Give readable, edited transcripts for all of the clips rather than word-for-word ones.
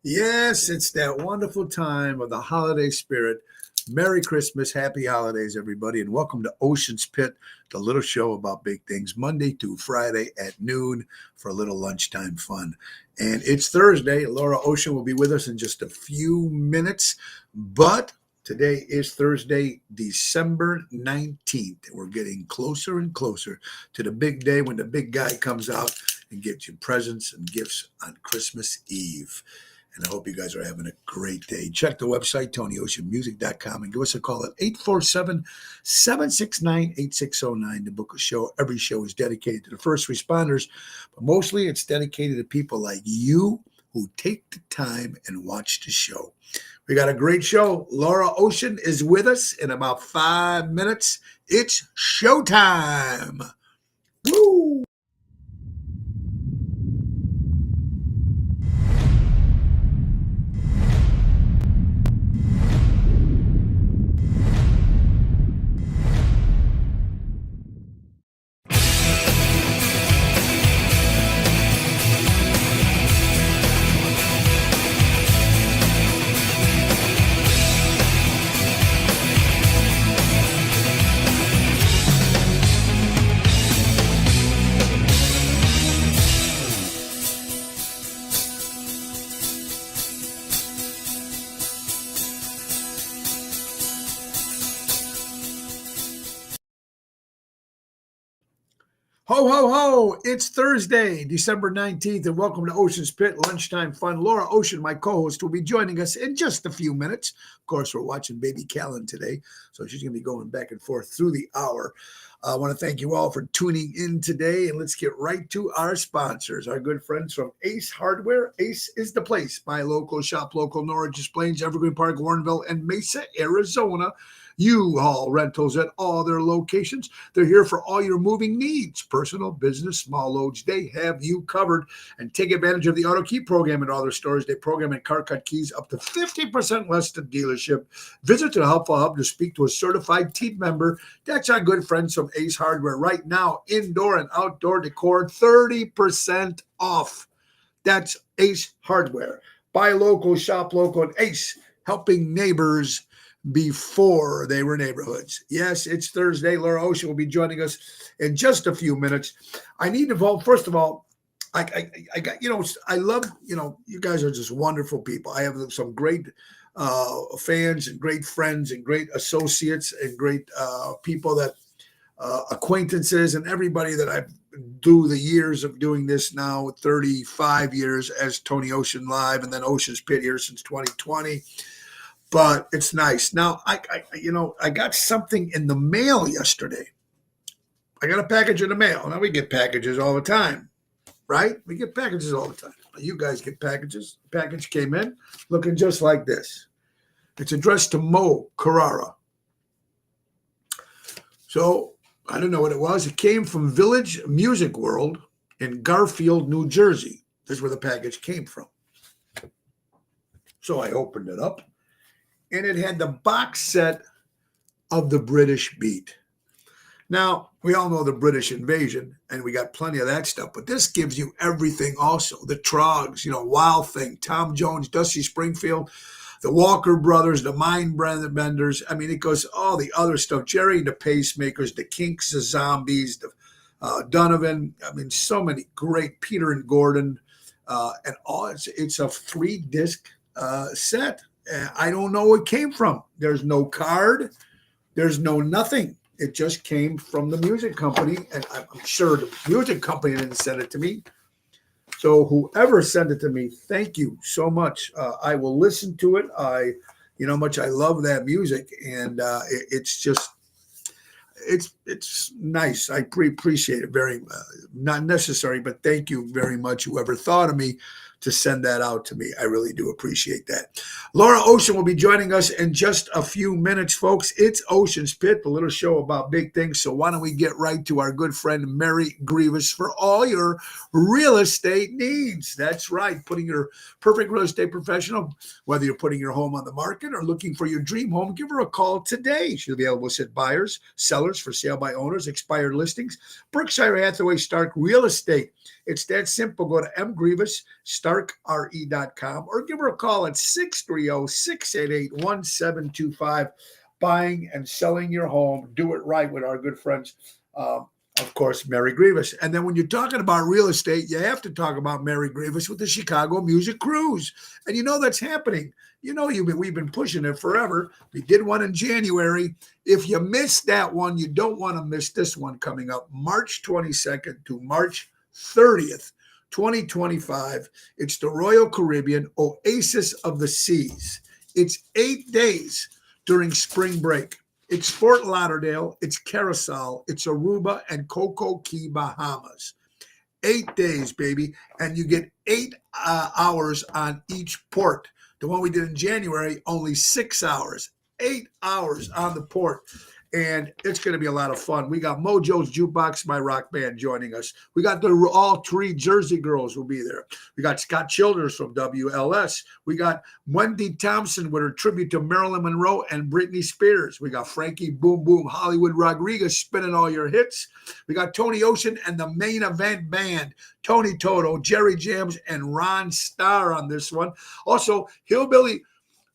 Yes, it's that wonderful time of the holiday spirit. Merry Christmas, happy holidays, everybody, and welcome to Ocean's Pit, the little show about big things, Monday to Friday at noon for a little lunchtime fun. And it's Thursday. Laura Ocean will be with us in just a few minutes, but today is Thursday, December 19th. We're getting closer and closer to the big day when the big guy comes out and gets you presents and gifts on Christmas Eve. And I hope you guys are having a great day. Check the website, TonyOceanMusic.com, and give us a call at 847-769-8609 to book a show. Every show is dedicated to the first responders, but mostly it's dedicated to people like you who take the time and watch the show. We got a great show. Laura Ocean is with us in about 5 minutes. It's showtime. Woo! Ho, ho, ho. It's Thursday, December 19th, and welcome to Ocean's Pit Lunchtime Fun. Laura Ocean, my co-host, will be joining us in just a few minutes. Of course, we're watching Baby Callan today, so she's going to be going back and forth through the hour. I want to thank you all for tuning in today, and let's get right to our sponsors, our good friends from Ace Hardware. Ace is the place. Buy local, shop local, Norris Plains, Evergreen Park, Warrenville, and Mesa, Arizona. U-Haul rentals at all their locations. They're here for all your moving needs, personal, business, small loads. They have you covered. And take advantage of the Auto Key program at all their stores. They program and car cut keys up to 50% less than dealership. Visit the Helpful Hub to speak to a certified team member. That's our good friends from Ace Hardware. Right now, indoor and outdoor decor, 30% off. That's Ace Hardware. Buy local, shop local, and Ace, helping neighbors before they were neighborhoods. Yes, it's Thursday. Laura Ocean will be joining us in just a few minutes. I need to vote. First of all, I got, I love, you guys are just wonderful people. I have some great fans and great friends and great associates and great people that acquaintances and everybody that I do the years of doing this now, 35 years as Tony Ocean Live and then Ocean's Pit here since 2020. But it's nice. Now, I got something in the mail yesterday. I got a package in the mail. Now, we get packages all the time, right? We get packages all the time. You guys get packages. The package came in looking just like this. It's addressed to Mo Carrara. So, I don't know what it was. It came from Village Music World in Garfield, New Jersey. This is where the package came from. So, I opened it up. And it had the box set of the British Beat. Now, we all know the British invasion, and we got plenty of that stuff, but this gives you everything also. The Trogs, Wild Thing, Tom Jones, Dusty Springfield, the Walker Brothers, the Mindbenders. I mean, it goes all the other stuff. Jerry and the Pacemakers, the Kinks, the Zombies, the Donovan. I mean, so many great, Peter and Gordon, and all. It's a 3-disc set. I don't know where it came from. There's no card. There's no nothing. It just came from the music company, and I'm sure the music company didn't send it to me. So whoever sent it to me, thank you so much. I will listen to it. You know how much I love that music, and it's just, it's nice. I appreciate it very, not necessary, but thank you very much, whoever thought of me to send that out to me. I really do appreciate that. Laura Ocean will be joining us in just a few minutes, folks. It's Ocean's Pit, the little show about big things. So why don't we get right to our good friend Mary Grievous for all your real estate needs. That's right. Putting your perfect real estate professional, whether you're putting your home on the market or looking for your dream home, give her a call today. She'll be able to sit buyers, sellers for sale sale by owners, expired listings. Berkshire Hathaway Stark Real Estate. It's that simple. Go to mgrievous.starkre.com or give her a call at 630-688-1725. Buying and selling your home. Do it right with our good friends, of course, Mary Grievous. And then when you're talking about real estate, you have to talk about Mary Grievous with the Chicago Music Cruise. And you know that's happening. You know, we've been pushing it forever. We did one in January. If you missed that one, you don't want to miss this one coming up March 22nd to March 30th, 2025. It's the Royal Caribbean Oasis of the Seas. It's 8 days during spring break. It's Fort Lauderdale, it's Carousel, it's Aruba, and Coco Key, Bahamas. 8 days, baby. And you get 8 hours on each port. The one we did in January, only 6 hours. 8 hours on the port. And it's going to be a lot of fun. We got Mojo's Jukebox, my rock band, joining us. We got all 3 Jersey girls will be there. We got Scott Childers from WLS. We got Wendy Thompson with her tribute to Marilyn Monroe and Britney Spears. We got Frankie Boom Boom Hollywood Rodriguez spinning all your hits. We got Tony Ocean and the Main Event Band, Tony Toto, Jerry Jams, and Ron Starr on this one. Also, Hillbilly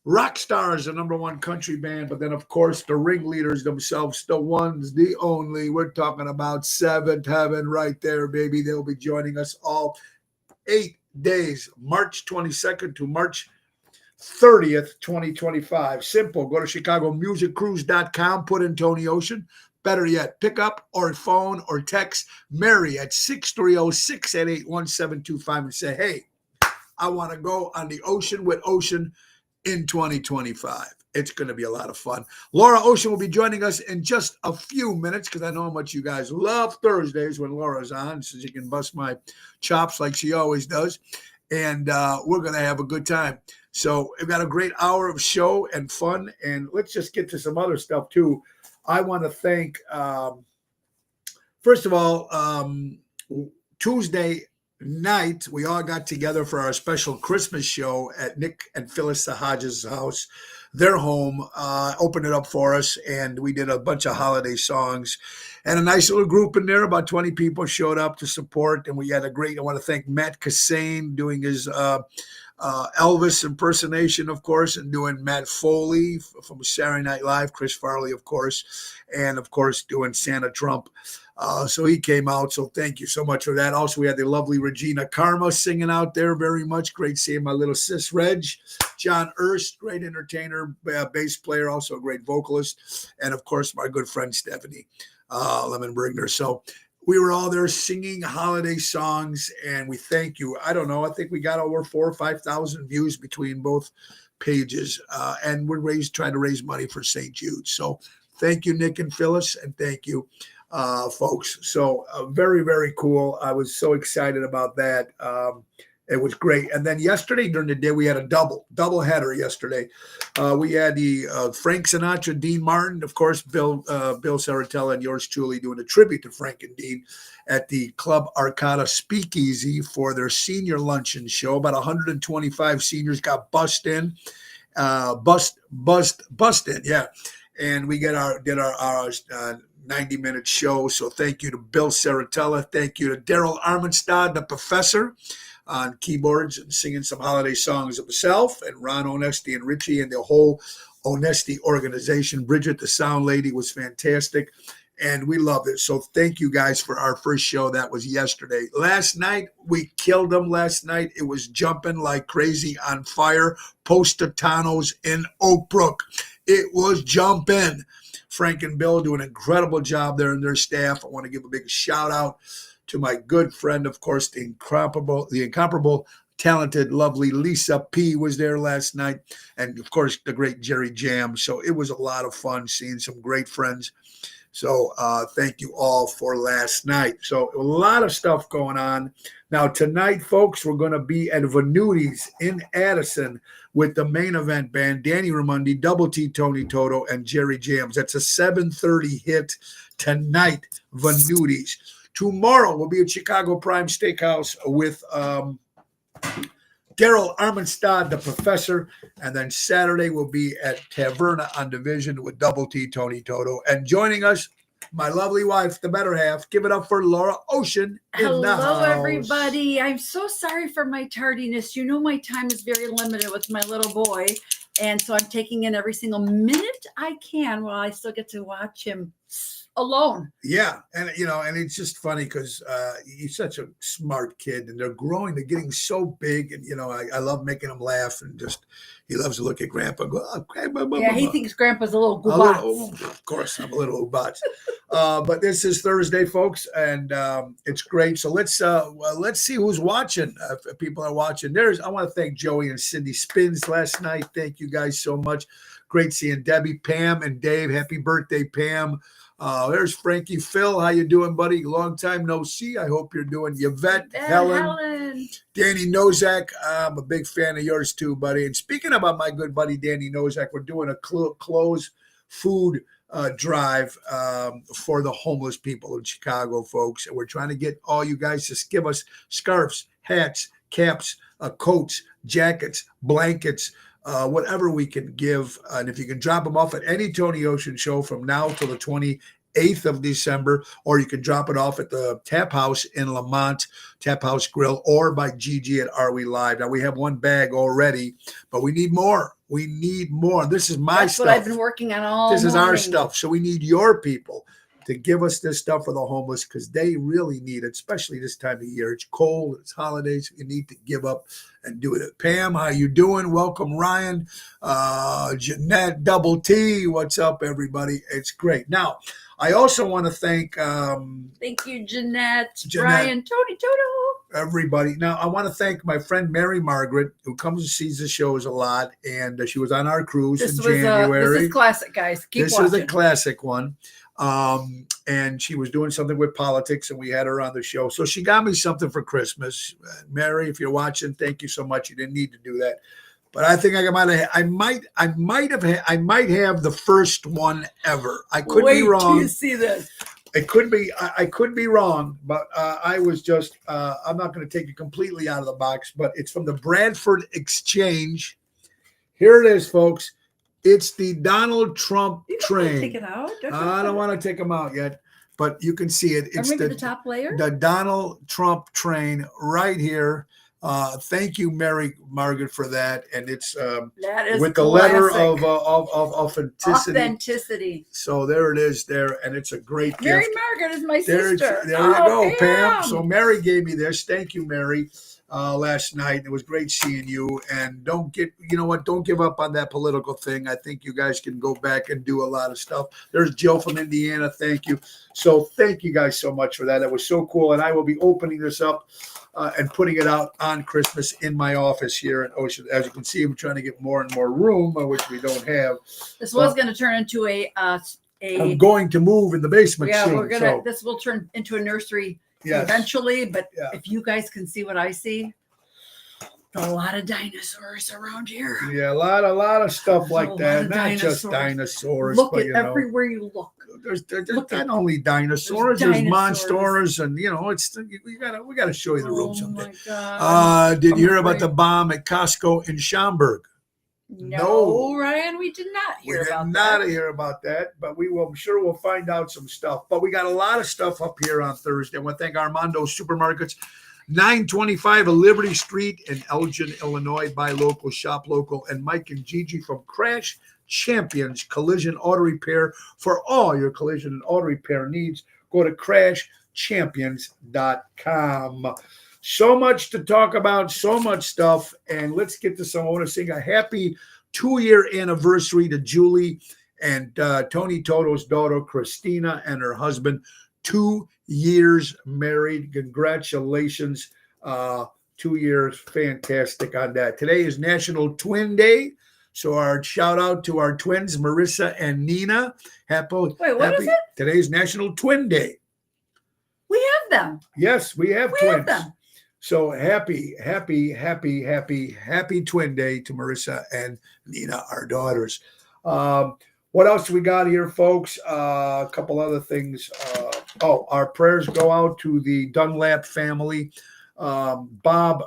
Rock Stars, the #1 country band, but then, of course, the ringleaders themselves, the ones, the only. We're talking about Seventh Heaven right there, baby. They'll be joining us all 8 days, March 22nd to March 30th, 2025. Simple. Go to ChicagoMusicCruise.com, put in Tony Ocean. Better yet, pick up or phone or text Mary at 630-688-1725 and say, hey, I want to go on the ocean with Ocean in 2025. It's going to be a lot of fun. Laura Ocean will be joining us in just a few minutes because I know how much you guys love Thursdays when Laura's on, so she can bust my chops like she always does. And we're going to have a good time. So we've got a great hour of show and fun. And let's just get to some other stuff, too. I want to thank, first of all, Tuesday night, we all got together for our special Christmas show at Nick and Phyllis Sahaj's house, their home, opened it up for us, and we did a bunch of holiday songs and a nice little group in there. About 20 people showed up to support, and we had a great, I want to thank Matt Cassane doing his Elvis impersonation, of course, and doing Matt Foley from Saturday Night Live, Chris Farley, of course, and, of course, doing Santa Trump. So he came out. So thank you so much for that. Also, we had the lovely Regina Karma singing out there very much. Great seeing my little sis, Reg. John Erst, great entertainer, bass player, also a great vocalist. And, of course, my good friend, Stephanie Lemonbergner. So we were all there singing holiday songs, and we thank you. I don't know. I think we got over 4,000 or 5,000 views between both pages. And we're trying to raise money for St. Jude. So thank you, Nick and Phyllis, and thank you, folks. So very, very cool. I was so excited about that. It was great. And then yesterday during the day, we had a double header yesterday. We had the Frank Sinatra, Dean Martin, of course, Bill Saratella, and yours truly doing a tribute to Frank and Dean at the Club Arcada Speakeasy for their senior luncheon show. About 125 seniors got bussed in, yeah. And we did our 90-minute show. So thank you to Bill Saratella. Thank you to Daryl Armenstad, the professor, on keyboards and singing some holiday songs himself, and Ron Onesti and Richie and the whole Onesti organization. Bridget, the sound lady, was fantastic, and we loved it. So thank you guys for our first show. That was yesterday. Last night, we killed them last night. It was jumping like crazy on fire. Postatanos in Oak Brook. It was jumping. Frank and Bill do an incredible job there and their staff. I want to give a big shout out to my good friend, of course, the incomparable, talented, lovely Lisa P. was there last night. And, of course, the great Jerry Jam. So it was a lot of fun seeing some great friends. So thank you all for last night. So a lot of stuff going on. Now, tonight, folks, we're going to be at Venuti's in Addison with the Main Event Band, Danny Ramundi, Double T, Tony Toto, and Jerry Jams. That's a 7:30 hit tonight, Venuti's. Tomorrow we'll be at Chicago Prime Steakhouse with Daryl Armenstad, the professor. And then Saturday we'll be at Taverna on Division with Double T, Tony Toto. And joining us my lovely wife, the better half. Give it up for Laura Ocean in the house. Hello, everybody. I'm so sorry for my tardiness. You know, my time is very limited with my little boy. And so I'm taking in every single minute I can while I still get to watch him alone. Yeah. And, and it's just funny because he's such a smart kid and they're growing. They're getting so big. And, I love making him laugh and just he loves to look at Grandpa and go, oh, Grandpa. Yeah, he thinks Grandpa's a little goobatz. Of course, I'm a little goobatz. But this is Thursday, folks, and it's great. So let's see who's watching. If people are watching, I want to thank Joey and Cindy Spins last night. Thank you guys so much. Great seeing Debbie, Pam, and Dave. Happy birthday, Pam. There's Frankie Phil. How you doing, buddy? Long time no see. I hope you're doing. Yvette, Helen, Danny Nozak. I'm a big fan of yours too, buddy. And speaking about my good buddy Danny Nozak, we're doing a close food drive for the homeless people in Chicago, folks. And we're trying to get all you guys to give us scarves, hats, caps, coats, jackets, blankets, whatever we can give. And if you can drop them off at any Tony Ocean show from now till the 28th of December, or you can drop it off at the Tap House in Lamont, Tap House Grill, or by Gigi at Are We Live. Now, we have one bag already, but we need more. We need more. This is my That's stuff. What I've been working on all This is morning. our stuff. So we need your people to give us this stuff for the homeless because they really need it, especially this time of year. It's cold. It's holidays. You need to give up and do it. Pam, how you doing? Welcome, Ryan. Jeanette, Double T. What's up, everybody? It's great. Now, I also want to thank thank you, Jeanette, Brian, Tony, Toto. Everybody. Now, I want to thank my friend Mary Margaret, who comes and sees the shows a lot, and she was on our cruise in January. This is classic, guys. Keep watching. This is a classic one. And she was doing something with politics, and we had her on the show. So she got me something for Christmas. Mary, if you're watching, thank you so much. You didn't need to do that. But I think I might have the first one ever. I could be wrong. Wait till you see this. It could be. I could be wrong, but I was just. I'm not going to take it completely out of the box, but it's from the Bradford Exchange. Here it is, folks. It's the Donald Trump train. Take it out. I don't want to take them out yet, but you can see it. It's the top layer. The Donald Trump train right here. Thank you, Mary Margaret, for that. And it's that is with classic. The letter of authenticity. Authenticity. So there it is there, and it's a great Mary gift. Margaret is my sister. There you go, Pam. So Mary gave me this. Thank you, Mary. Last night. It was great seeing you. And don't give up on that political thing. I think you guys can go back and do a lot of stuff. There's Jill from Indiana. Thank you. So thank you guys so much for that. That was so cool. And I will be opening this up and putting it out on Christmas in my office here at Ocean. As you can see, I'm trying to get more and more room, which we don't have. This was going to turn into I'm going to move in the basement soon. Yeah, this will turn into a nursery. Yes. Eventually, but if you guys can see what I see, a lot of dinosaurs around here. Yeah, a lot of stuff like that. Not just dinosaurs. Look at everywhere you look. There's not only dinosaurs. There's monsters, and it's we gotta show you the room someday. My God. Did you hear about the bomb at Costco in Schaumburg? No, Ryan, we did not hear about that. We did not hear about that, but I'm sure we'll find out some stuff. But we got a lot of stuff up here on Thursday. I want to thank Armando Supermarkets, 925 Liberty Street in Elgin, Illinois. Buy local, shop local. And Mike and Gigi from Crash Champions Collision Auto Repair for all your collision and auto repair needs. Go to crashchampions.com. So much to talk about, so much stuff, and let's get to some. I want to sing a happy 2-year anniversary to Julie and Tony Toto's daughter, Christina, and her husband. 2 years married. Congratulations. 2 years. Fantastic on that. Today is National Twin Day. So our shout out to our twins, Marissa and Nina. Wait, what is it? Today's National Twin Day. We have them. Yes, we have twins. Have them. So happy Twin Day to Marissa and Nina, our daughters. What else we got here, folks? A couple other things. Our prayers go out to the Dunlap family. Bob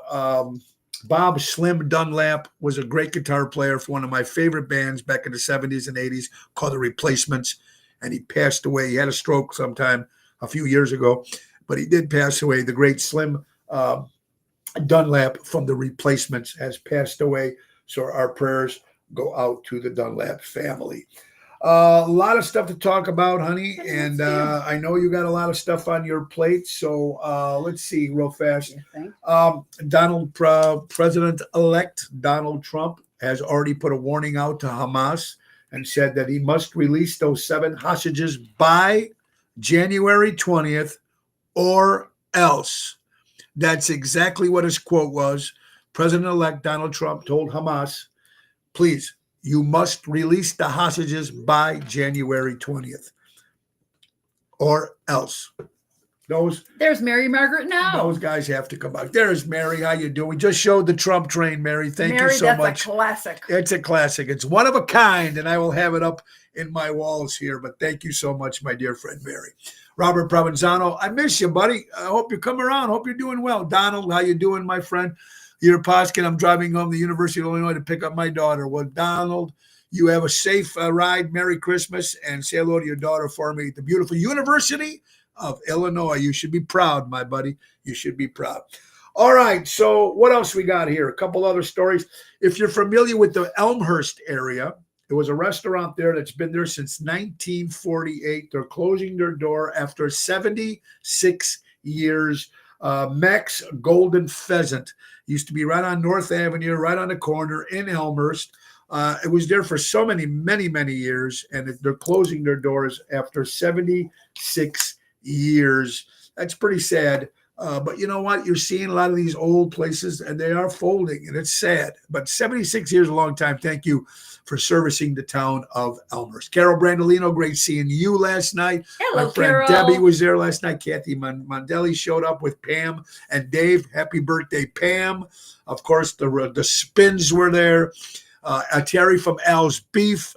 Slim Dunlap was a great guitar player for one of my favorite bands back in the 70s and 80s called The Replacements. and he passed away. He had a stroke sometime a few years ago, but he did pass away. The great Slim Dunlap from The Replacements has passed away. So our prayers go out to the Dunlap family. A lot of stuff to talk about, honey, and I know you got a lot of stuff on your plate. So let's see real fast. President-elect Donald Trump has already put a warning out to Hamas and said that he must release those 7 hostages by January 20th or else. That's exactly what his quote was. President-elect Donald Trump told Hamas, please, you must release the hostages by January 20th or else. There's Mary Margaret now. Those guys have to come back. There's Mary. How you doing? We just showed the Trump train, Mary. Thank you so much. That's a classic. It's a classic. It's one of a kind, and I will have it up in my walls here. But thank you so much, my dear friend, Mary. Robert Provenzano, I miss you, buddy. I hope you come around. Hope you're doing well. Donald, how you doing, my friend? You're Poskin. I'm driving home to the University of Illinois to pick up my daughter. Well, Donald, you have a safe ride. Merry Christmas, and say hello to your daughter for me at the beautiful University of Illinois. You should be proud, my buddy. You should be proud. All right, so what else we got here? A couple other stories. If you're familiar with the Elmhurst area, there was a restaurant there that's been there since 1948. They're closing their door after 76 years. Max Golden Pheasant used to be right on North Avenue, right on the corner in Elmhurst. It was there for so many years, and they're closing their doors after 76 years. That's pretty sad. But you know what? You're seeing a lot of these old places, and they are folding, and it's sad. But 76 years is a long time. Thank you for servicing the town of Elmhurst. Carol Brandolino, great seeing you last night. Hello, my friend Carol. Debbie was there last night. Kathy Mondelli showed up with Pam and Dave. Happy birthday, Pam. Of course, the Spins were there. Terry from Al's Beef.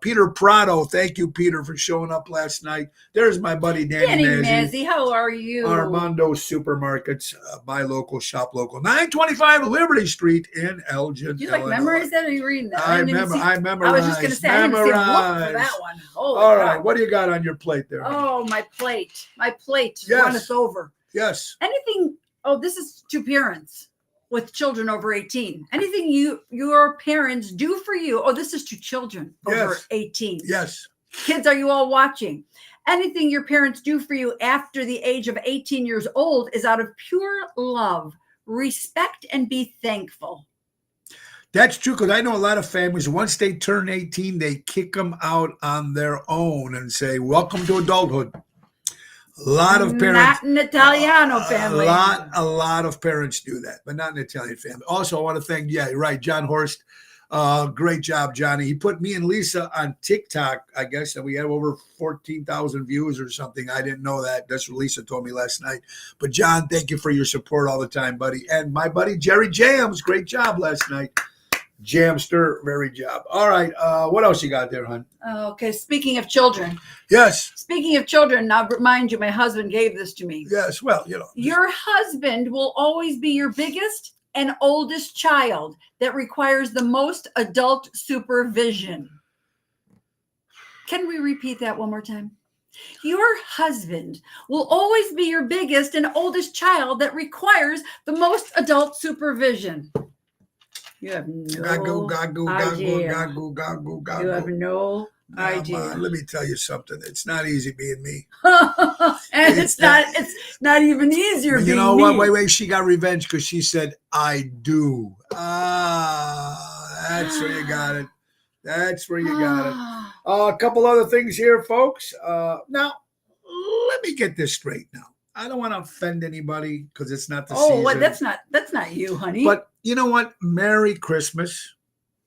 Peter Prado. Thank you, Peter, for showing up last night. There's my buddy, Danny Mazzy. How are you? Armando Supermarkets. Buy local, shop local. 925 Liberty Street in Elgin, Do you like Illinois. memorize that, or are you reading that? I memorized. I was just going to say, I didn't see a look for that one. All right. What do you got on your plate there? Oh, my plate. My plate Yes. runneth over. Yes. Anything. Oh, this is to parents with children over 18. Anything your parents do for you. Oh, this is to children over 18. Yes. Kids, are you all watching? Anything your parents do for you after the age of 18 years old is out of pure love. Respect and be thankful. That's true, because I know a lot of families, once they turn 18, they kick them out on their own and say, welcome to adulthood. A lot of parents. Not an Italiano family. A lot of parents do that, but not an Italian family. Also, I want to thank, you're right, John Horst. Great job, Johnny. He put me and Lisa on TikTok, I guess, and we had over 14,000 views or something. I didn't know that. That's what Lisa told me last night. But John, thank you for your support all the time, buddy. And my buddy Jerry Jams, great job last night. Jamster, very job. All right. What else you got there, hon? Okay. Speaking of children. Yes. Speaking of children, now remind you, my husband gave this to me. Yes. Well, Your husband will always be your biggest and oldest child that requires the most adult supervision. Can we repeat that one more time? Your husband will always be your biggest and oldest child that requires the most adult supervision. You have no idea. You have no idea. Let me tell you something. It's not easy being me. And it's not even easier being you know me. what? Wait. She got revenge because she said, I do. That's where you got it. That's where you got it. A couple other things here, folks. Now, let me get this straight now. I don't want to offend anybody because it's not the season. Oh, that's not you, honey. But you know what? Merry Christmas.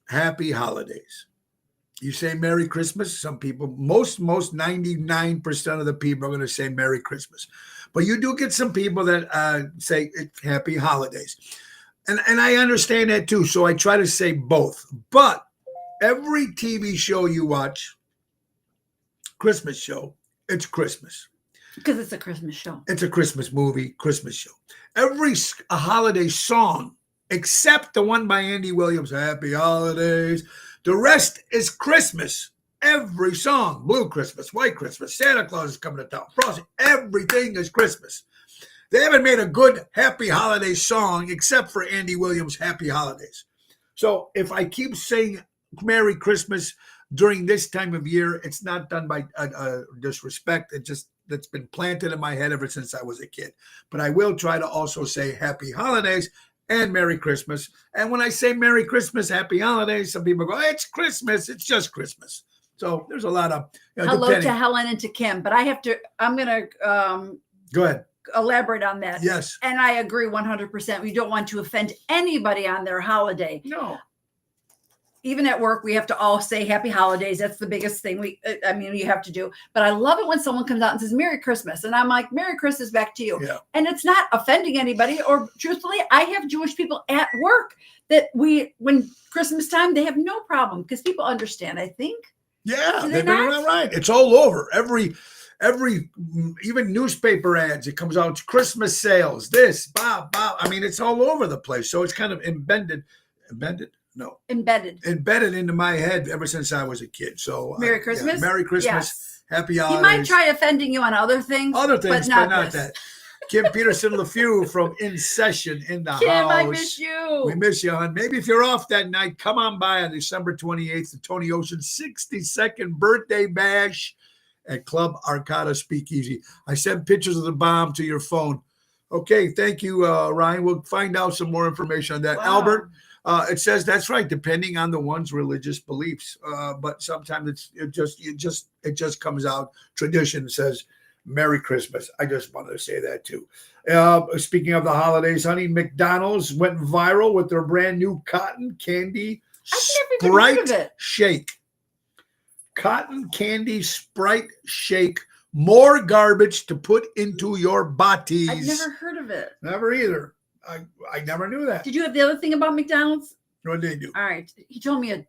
Happy holidays. You say Merry Christmas. Some people, most 99% of the people are going to say Merry Christmas. But you do get some people that say Happy Holidays. And I understand that too. So I try to say both. But every TV show you watch, Christmas show, it's Christmas. Because it's a Christmas show. It's a Christmas movie, Christmas show. Every holiday song, except the one by Andy Williams, Happy Holidays. The rest is Christmas. Every song, Blue Christmas, White Christmas, Santa Claus is coming to town, Frosty, everything is Christmas. They haven't made a good Happy Holidays song except for Andy Williams' Happy Holidays. So if I keep saying Merry Christmas during this time of year, it's not done by disrespect. That's been planted in my head ever since I was a kid. But I will try to also say Happy Holidays and Merry Christmas. And when I say Merry Christmas, Happy Holidays, some people go, it's Christmas. It's just Christmas. So there's a lot of hello to Helen and to Kim. But I'm going to go ahead. Elaborate on that. Yes. And I agree 100%. We don't want to offend anybody on their holiday. No. Even at work, we have to all say Happy Holidays. That's the biggest thing you have to do. But I love it when someone comes out and says Merry Christmas. And I'm like, Merry Christmas back to you. Yeah. And it's not offending anybody. Or truthfully, I have Jewish people at work that when Christmas time, they have no problem because people understand, I think. Yeah, they're not right. It's all over. Every even newspaper ads, it comes out, it's Christmas sales, this, Bob. I mean, it's all over the place. So it's kind of embedded into my head ever since I was a kid. So Merry Christmas. Yeah, Merry Christmas. Yes. Happy Holidays. He might try offending you on other things, but not that. Kim Peterson LeFew from In Session in the Kim, house. I miss you. We miss you, hon. Maybe if you're off that night, come on by on December 28th, the Tony Ocean 62nd birthday bash at Club Arcada Speakeasy. I sent pictures of the bomb to your phone. Okay, thank you, Ryan. We'll find out some more information on that. Wow. Albert, it says that's right, depending on the one's religious beliefs. But sometimes it just comes out. Tradition says Merry Christmas. I just wanted to say that too. Speaking of the holidays, honey, McDonald's went viral with their brand new cotton candy Sprite shake. Cotton candy Sprite shake. More garbage to put into your bodies. I've never heard of it. Never either. I never knew that. Did you have the other thing about McDonald's? What did they do? All right. He told me a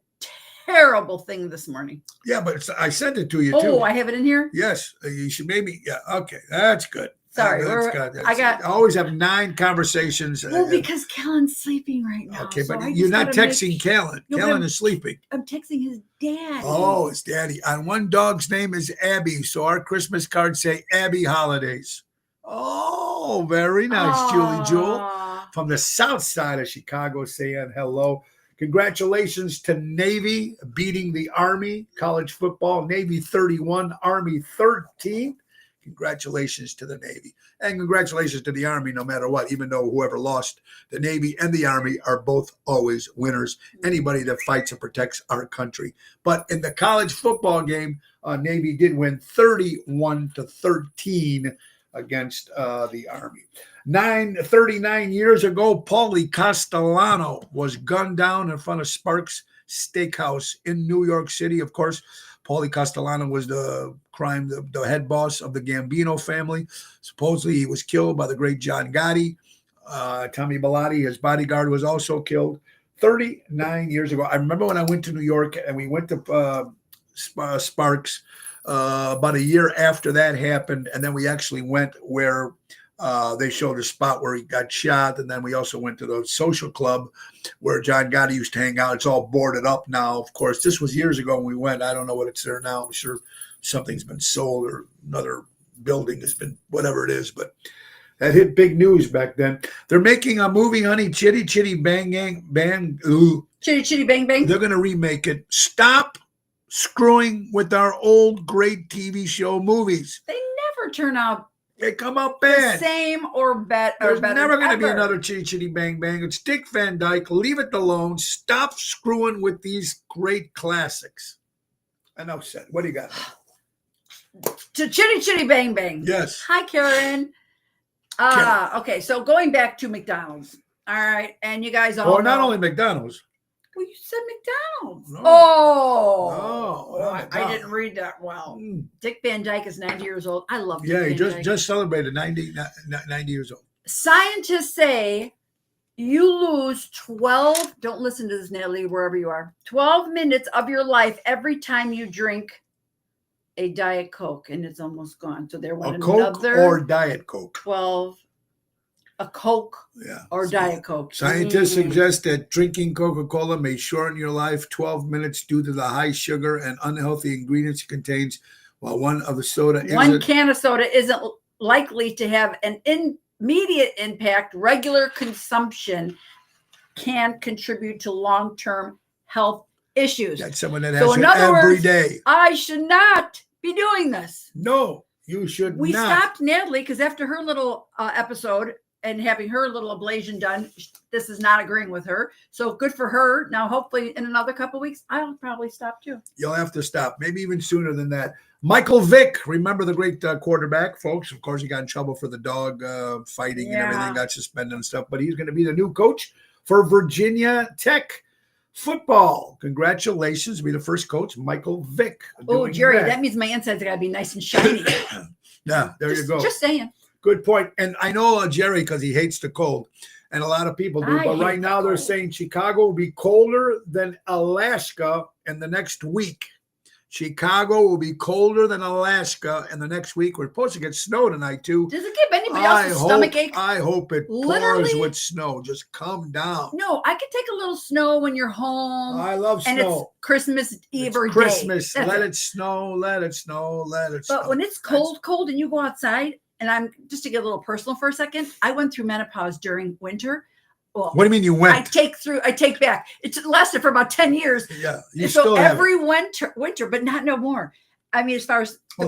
terrible thing this morning. Yeah, but I sent it to you too. Oh, I have it in here? Yes. You should maybe. Yeah. Okay. That's good. Sorry. That's good. I always have 9 conversations. Well, because Kellen's sleeping right now. Okay, but you're not texting Kellen. Kellen is sleeping. I'm texting his dad. Oh, it's daddy. And one dog's name is Abby. So our Christmas cards say Abby Holidays. Oh, very nice, Julie Jewel. From the south side of Chicago saying hello. Congratulations to Navy beating the Army. College football, Navy 31, Army 13. Congratulations to the Navy. And congratulations to the Army no matter what, even though whoever lost, the Navy and the Army are both always winners. Anybody that fights and protects our country. But in the college football game, Navy did win 31-13 against the Army. 39 years ago, Paulie Castellano was gunned down in front of Sparks Steakhouse in New York City. Of course, Paulie Castellano was the head boss of the Gambino family. Supposedly, he was killed by the great John Gotti. Tommy Bellotti, his bodyguard, was also killed 39 years ago. I remember when I went to New York and we went to Sparks about a year after that happened. And then we actually went where they showed a spot where he got shot. And then we also went to the social club where John Gotti used to hang out. It's all boarded up now. Of course, this was years ago when we went. I don't know what it's there now. I'm sure something's been sold or another building has been, whatever it is. But that hit big news back then. They're making a movie, honey, Chitty Chitty Bang Bang. Ooh. Chitty Chitty Bang Bang. They're going to remake it. Stop screwing with our old great TV show movies. They never turn out. They come out bad. The same or better. There's never going to be another Chitty Chitty Bang Bang. It's Dick Van Dyke. Leave it alone. Stop screwing with these great classics. Enough said. What do you got? To Chitty Chitty Bang Bang. Yes. Hi, Karen. Okay, so going back to McDonald's. All right, and you guys all. Or not only McDonald's. Well, you said McDonald's. No. Oh, I didn't read that well. Dick Van Dyke is 90 years old. I love Dick Van Dyke. He just celebrated 90 years old. Scientists say you lose 12, don't listen to this, Natalie, wherever you are, 12 minutes of your life every time you drink a Diet Coke, and it's almost gone. So there went Coke another or Diet Coke? 12. a Coke Yeah. or Diet Coke. Scientists suggest that drinking Coca-Cola may shorten your life 12 minutes due to the high sugar and unhealthy ingredients it contains, while one can of soda isn't likely to have an immediate impact. Regular consumption can contribute to long-term health issues. That's someone that So has in it other every words, day. I should not be doing this. No, you should We not. stopped Natalie because after her little episode and having her little ablation done, this is not agreeing with her. So good for her. Now, hopefully in another couple of weeks, I'll probably stop too. You'll have to stop, maybe even sooner than that. Michael Vick, remember the great quarterback, folks. Of course, he got in trouble for the dog fighting and everything, got suspended and stuff. But he's going to be the new coach for Virginia Tech football. Congratulations. Be the first coach, Michael Vick. Oh, Jerry, that means my insides got to be nice and shiny. Yeah, there you go. Just saying. Good point. And I know Jerry, because he hates the cold, and a lot of people do. But right now they're saying Chicago will be colder than Alaska in the next week. Chicago will be colder than Alaska in the next week. We're supposed to get snow tonight, too. Does it give anybody else a stomach ache? I hope it pours with snow. Just come down. No, I could take a little snow when you're home. I love snow. And it's Christmas Eve or Christmas. day. Let it snow, let it snow, let it snow. But when it's cold, and you go outside, and I'm just to get a little personal for a second, I went through menopause during winter. Well, what do you mean you went? I take back. It lasted for about 10 years. Yeah. So every winter, but not no more. I mean, as far as the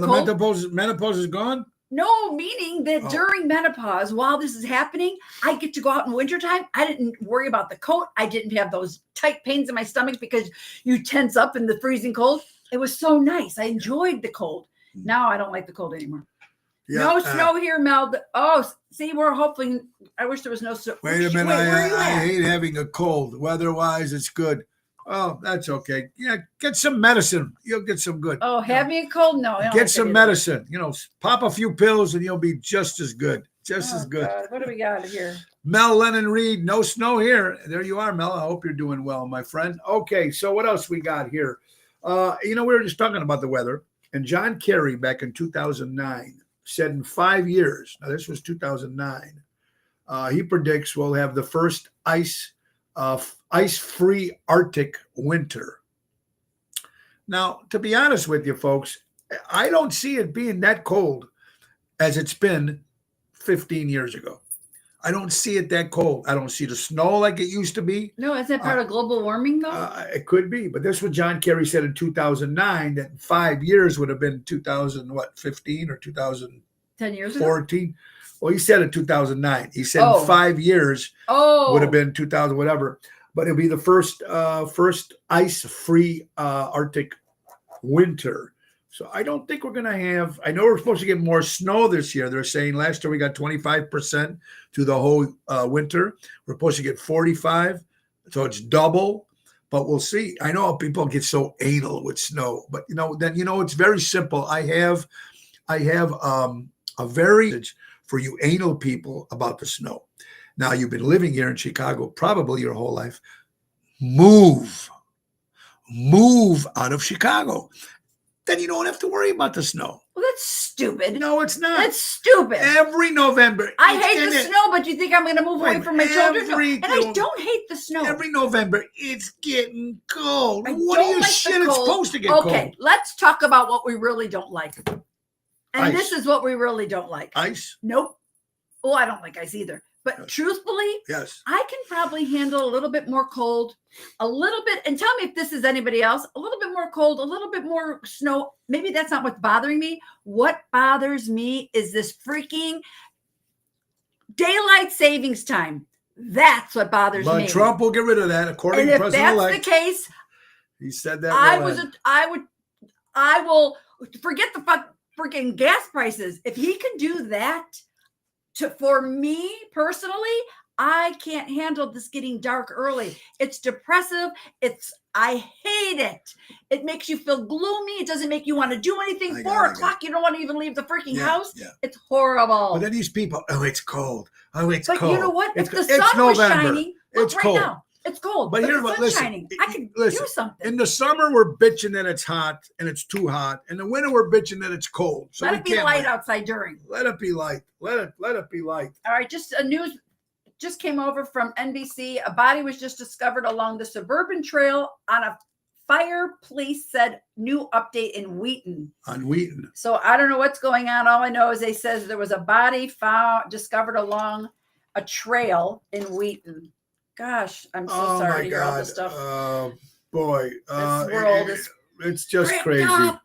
menopause is gone? No, meaning that during menopause, while this is happening, I get to go out in wintertime. I didn't worry about the coat. I didn't have those tight pains in my stomach because you tense up in the freezing cold. It was so nice. I enjoyed the cold. Now I don't like the cold anymore. Yeah, no snow here, Mel. See, we're hoping. I wish there was no snow. Wait a minute. I hate having a cold. Weather-wise, it's good. Oh, that's okay. Yeah, get some medicine. You'll get some good. Oh, having a cold? No. Get some medicine. Pop a few pills and you'll be just as good. Just as good. God. What do we got here? Mel Lennon Reed, no snow here. There you are, Mel. I hope you're doing well, my friend. Okay, so what else we got here? We were just talking about the weather. And John Kerry back in 2009 said in 5 years, now this was 2009, he predicts we'll have the first ice-free Arctic winter. Now, to be honest with you, folks, I don't see it being that cold as it's been 15 years ago. I don't see it that cold. I don't see the snow like it used to be. No, is that part of global warming, though? It could be, but this is what John Kerry said in 2009, that 5 years would have been 2015 or 2014. 10 years ago? Well, he said in 2009. He said in 5 years would have been 2000, whatever. But it'll be the first ice-free Arctic winter. So I don't think we're going to have – I know we're supposed to get more snow this year. They're saying last year we got 25% to the whole winter. We're supposed to get 45, so it's double. But we'll see. I know people get so anal with snow. But, it's very simple. I have a very – for you anal people about the snow. Now, you've been living here in Chicago probably your whole life. Move out of Chicago. Then you don't have to worry about the snow. Well, that's stupid. No, it's not. That's stupid. Every November. I hate the snow, but you think I'm going to move away from my children? And I don't hate the snow. Every November, it's getting cold. What do you shit? It's supposed to get cold. Okay, let's talk about what we really don't like. And Ice. This is what we really don't like. Ice? Nope. Oh, I don't like ice either. But truthfully, yes, I can probably handle a little bit more cold, a little bit, and tell me if this is anybody else, a little bit more cold, a little bit more snow. Maybe that's not what's bothering me. What bothers me is this freaking daylight savings time. That's what bothers me. But Trump will get rid of that, according to President-elect. And if that's the case, he said that. I will forget the freaking gas prices. If he can do that, for me personally, I can't handle this getting dark early. It's depressive. I hate it. It makes you feel gloomy. It doesn't make you want to do anything. 4 o'clock, you don't want to even leave the freaking house. Yeah. It's horrible. But then these people, it's cold. It's cold. But you know what? If the sun was shining, look right now. It's cold, But but here, the sun's listen, shining. I can listen, do something. in the summer, we're bitching that it's hot and it's too hot. In the winter, we're bitching that it's cold. So Let we it be can't light win. outside during. Let it be light. Let it be light. All right, just a news just came over from NBC. A body was just discovered along the suburban trail on a fire. Police said new update in Wheaton. On Wheaton. So I don't know what's going on. All I know is they says there was a body discovered along a trail in Wheaton. Gosh, I'm so sorry to hear all this stuff. Boy, This world is it's just ripped crazy. up.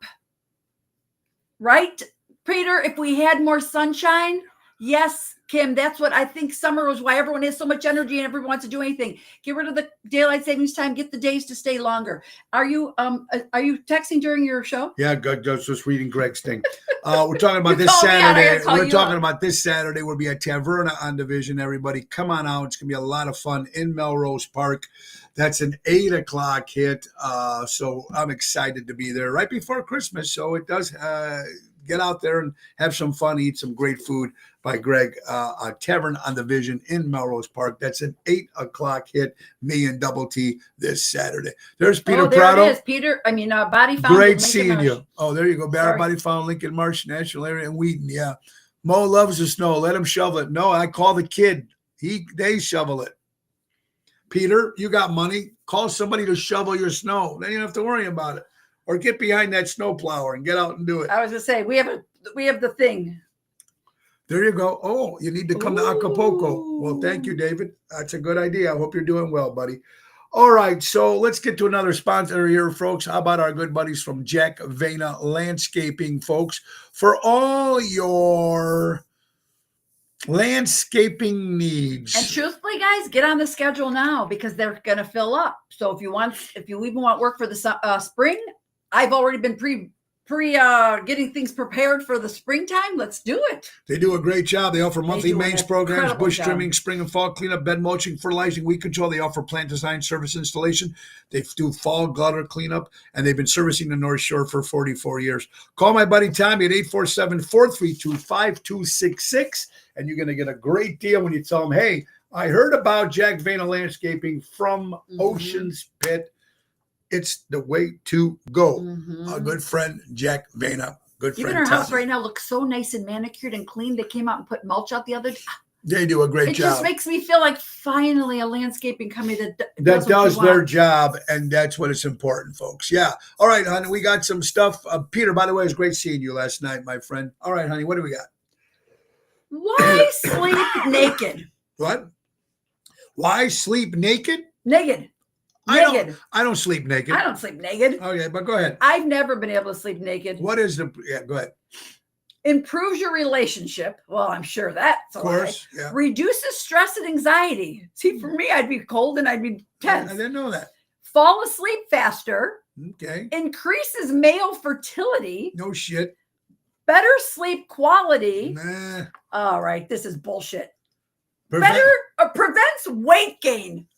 Right, Peter? If we had more sunshine, yes, Kim, that's what I think summer was why everyone has so much energy and everyone wants to do anything. Get rid of the daylight savings time, get the days to stay longer. Are you texting during your show? Yeah, good. Just reading Greg's thing. We're talking about You this call me out, I Saturday. gotta call We're you talking up. about this Saturday. We'll be at Taverna on Division. Everybody, come on out. It's gonna be a lot of fun in Melrose Park. That's an 8:00 hit. So I'm excited to be there right before Christmas. So it does get out there and have some fun, eat some great food by Greg, Tavern on the Vision in Melrose Park. That's an 8:00 hit, me and Double T this Saturday. There's Peter Oh, there Prado. it is. Peter, body found in Great Lincoln seeing Marsh. you. Oh, there you go. Barrett Sorry. Body found Lincoln Marsh National Area in Wheaton. Yeah. Mo loves the snow. Let him shovel it. No, I call the kid. They shovel it. Peter, you got money. Call somebody to shovel your snow. Then you don't have to worry about it. Or get behind that snow plower and get out and do it. I was gonna say we have the thing. There you go. Oh, you need to come to Acapulco. Well, thank you, David. That's a good idea. I hope you're doing well, buddy. All right, so let's get to another sponsor here, folks. How about our good buddies from Jack Vena Landscaping, folks? For all your landscaping needs. And truthfully, guys, get on the schedule now because they're going to fill up. So if you even want work for the spring, I've already been getting things prepared for the springtime. Let's do it. They do a great job. They offer monthly do an maintenance programs, incredible bush job. trimming, spring and fall cleanup, bed mulching, fertilizing, weed control. They offer plant design, service installation. They do fall gutter cleanup, and they've been servicing the North Shore for 44 years. Call my buddy Tommy at 847-432-5266, and you're going to get a great deal when you tell him, hey, I heard about Jack Vena Landscaping from Oceans Pit. It's the way to go. Our good friend, Jack Vena. Good Even friend, our house Tommy. right now looks so nice and manicured and clean. They came out and put mulch out the other day. They do a great It job. just makes me feel like finally a landscaping company that That what does you their want. job, and that's what is important, folks. Yeah. All right, honey, we got some stuff. Peter, by the way, it was great seeing you last night, my friend. All right, honey, what do we got? Why sleep naked? What? Why sleep naked? Naked. I Naked. I don't sleep naked. I don't sleep naked. Okay, but go ahead. I've never been able to sleep naked. What is the? Yeah, go ahead. Improves your relationship. Well, I'm sure that's a Of course. Yeah. Reduces stress and anxiety. See, for me, I'd be cold and I'd be I tense. didn't know that. Fall asleep faster. Okay. Increases male fertility. No shit. Better sleep quality. Nah. All right, this is bullshit. Prevent- Prevents weight gain.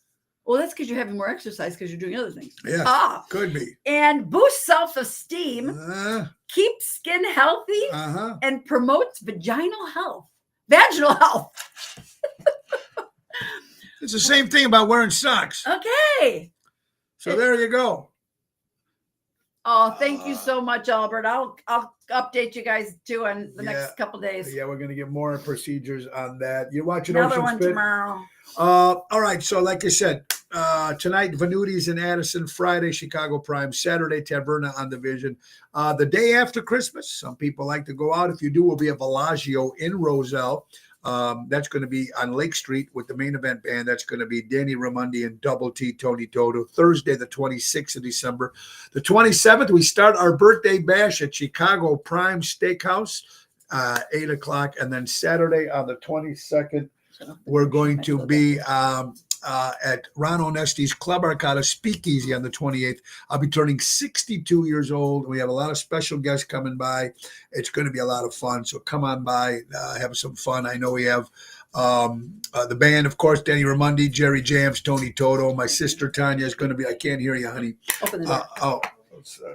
Well, that's because you're having more exercise because you're doing other things. Yeah. Could be. And boosts self-esteem, keeps skin healthy, and promotes vaginal health. It's the same thing about wearing socks. Okay. So there you go. Oh, thank you so much, Albert. I'll update you guys too on the next couple days. Yeah, we're going to get more procedures on that. You're watching Another Ocean one Spit? tomorrow. All right. So like I said, tonight, Venuti's in Addison, Friday, Chicago Prime, Saturday, Taverna on Division. The day after Christmas, some people like to go out. If you do, we'll be at Bellagio in Roselle. That's going to be on Lake Street with the main event band. That's going to be Danny Ramundi and Double T Tony Toto. Thursday, the 26th of December. The 27th, we start our birthday bash at Chicago Prime Steakhouse, 8 o'clock. And then Saturday on the 22nd, we're going to be at Ron Onesti's Club Arcada Speakeasy on the 28th. I'll be turning 62 years old. We have a lot of special guests coming by. It's going to be a lot of fun. So come on by, have some fun. I know we have the band, of course, Danny Ramundi, Jerry Jams, Tony Toto. My sister Tanya is going to be, I can't hear you, honey. Open the door. Oh.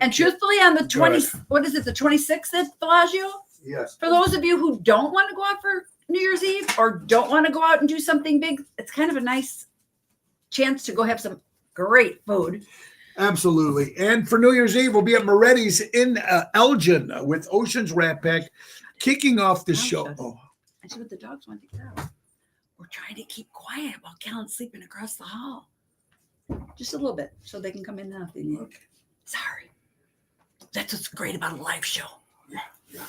And truthfully, on the Go 20, ahead. what is it, the 26th at Bellagio? Yes. For those of you who don't want to go out for New Year's Eve or don't want to go out and do something big, it's kind of a nice chance to go have some great food. Absolutely. And for New Year's Eve, we'll be at Moretti's in Elgin with Ocean's Rat Pack kicking off the show. Gosh, Oh, I see what the dogs want to get out. We're trying to keep quiet while Callan's sleeping across the hall. Just a little bit so they can come in now if they need. okay. Sorry. That's what's great about a live show.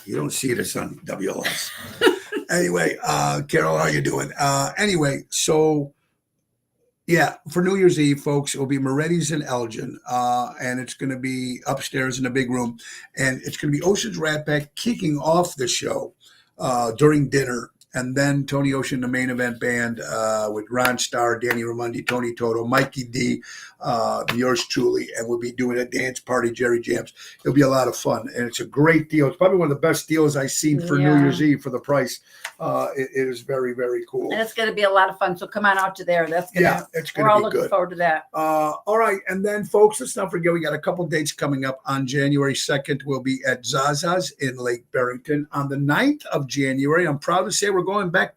You don't see this on WLS. Anyway, Carol, how you doing? Anyway, so yeah, for New Year's Eve, folks, it'll be Moretti's in Elgin, and it's going to be upstairs in a big room, and it's going to be Ocean's Rat Pack kicking off the show during dinner. And then Tony Ocean, the main event band with Ron Starr, Danny Ramundi, Tony Toto, Mikey D, yours truly, and we'll be doing a dance party, Jerry Jams. It'll be a lot of fun, and it's a great deal. It's probably one of the best deals I've seen for New Year's Eve for the price. It is very, very cool. And it's going to be a lot of fun. So come on out to there. That's going to, it's going we're all to be looking good. forward to that. All right. And then, folks, let's not forget, we got a couple dates coming up. On January 2nd, we'll be at Zaza's in Lake Barrington. On the 9th of January, I'm proud to say we're going back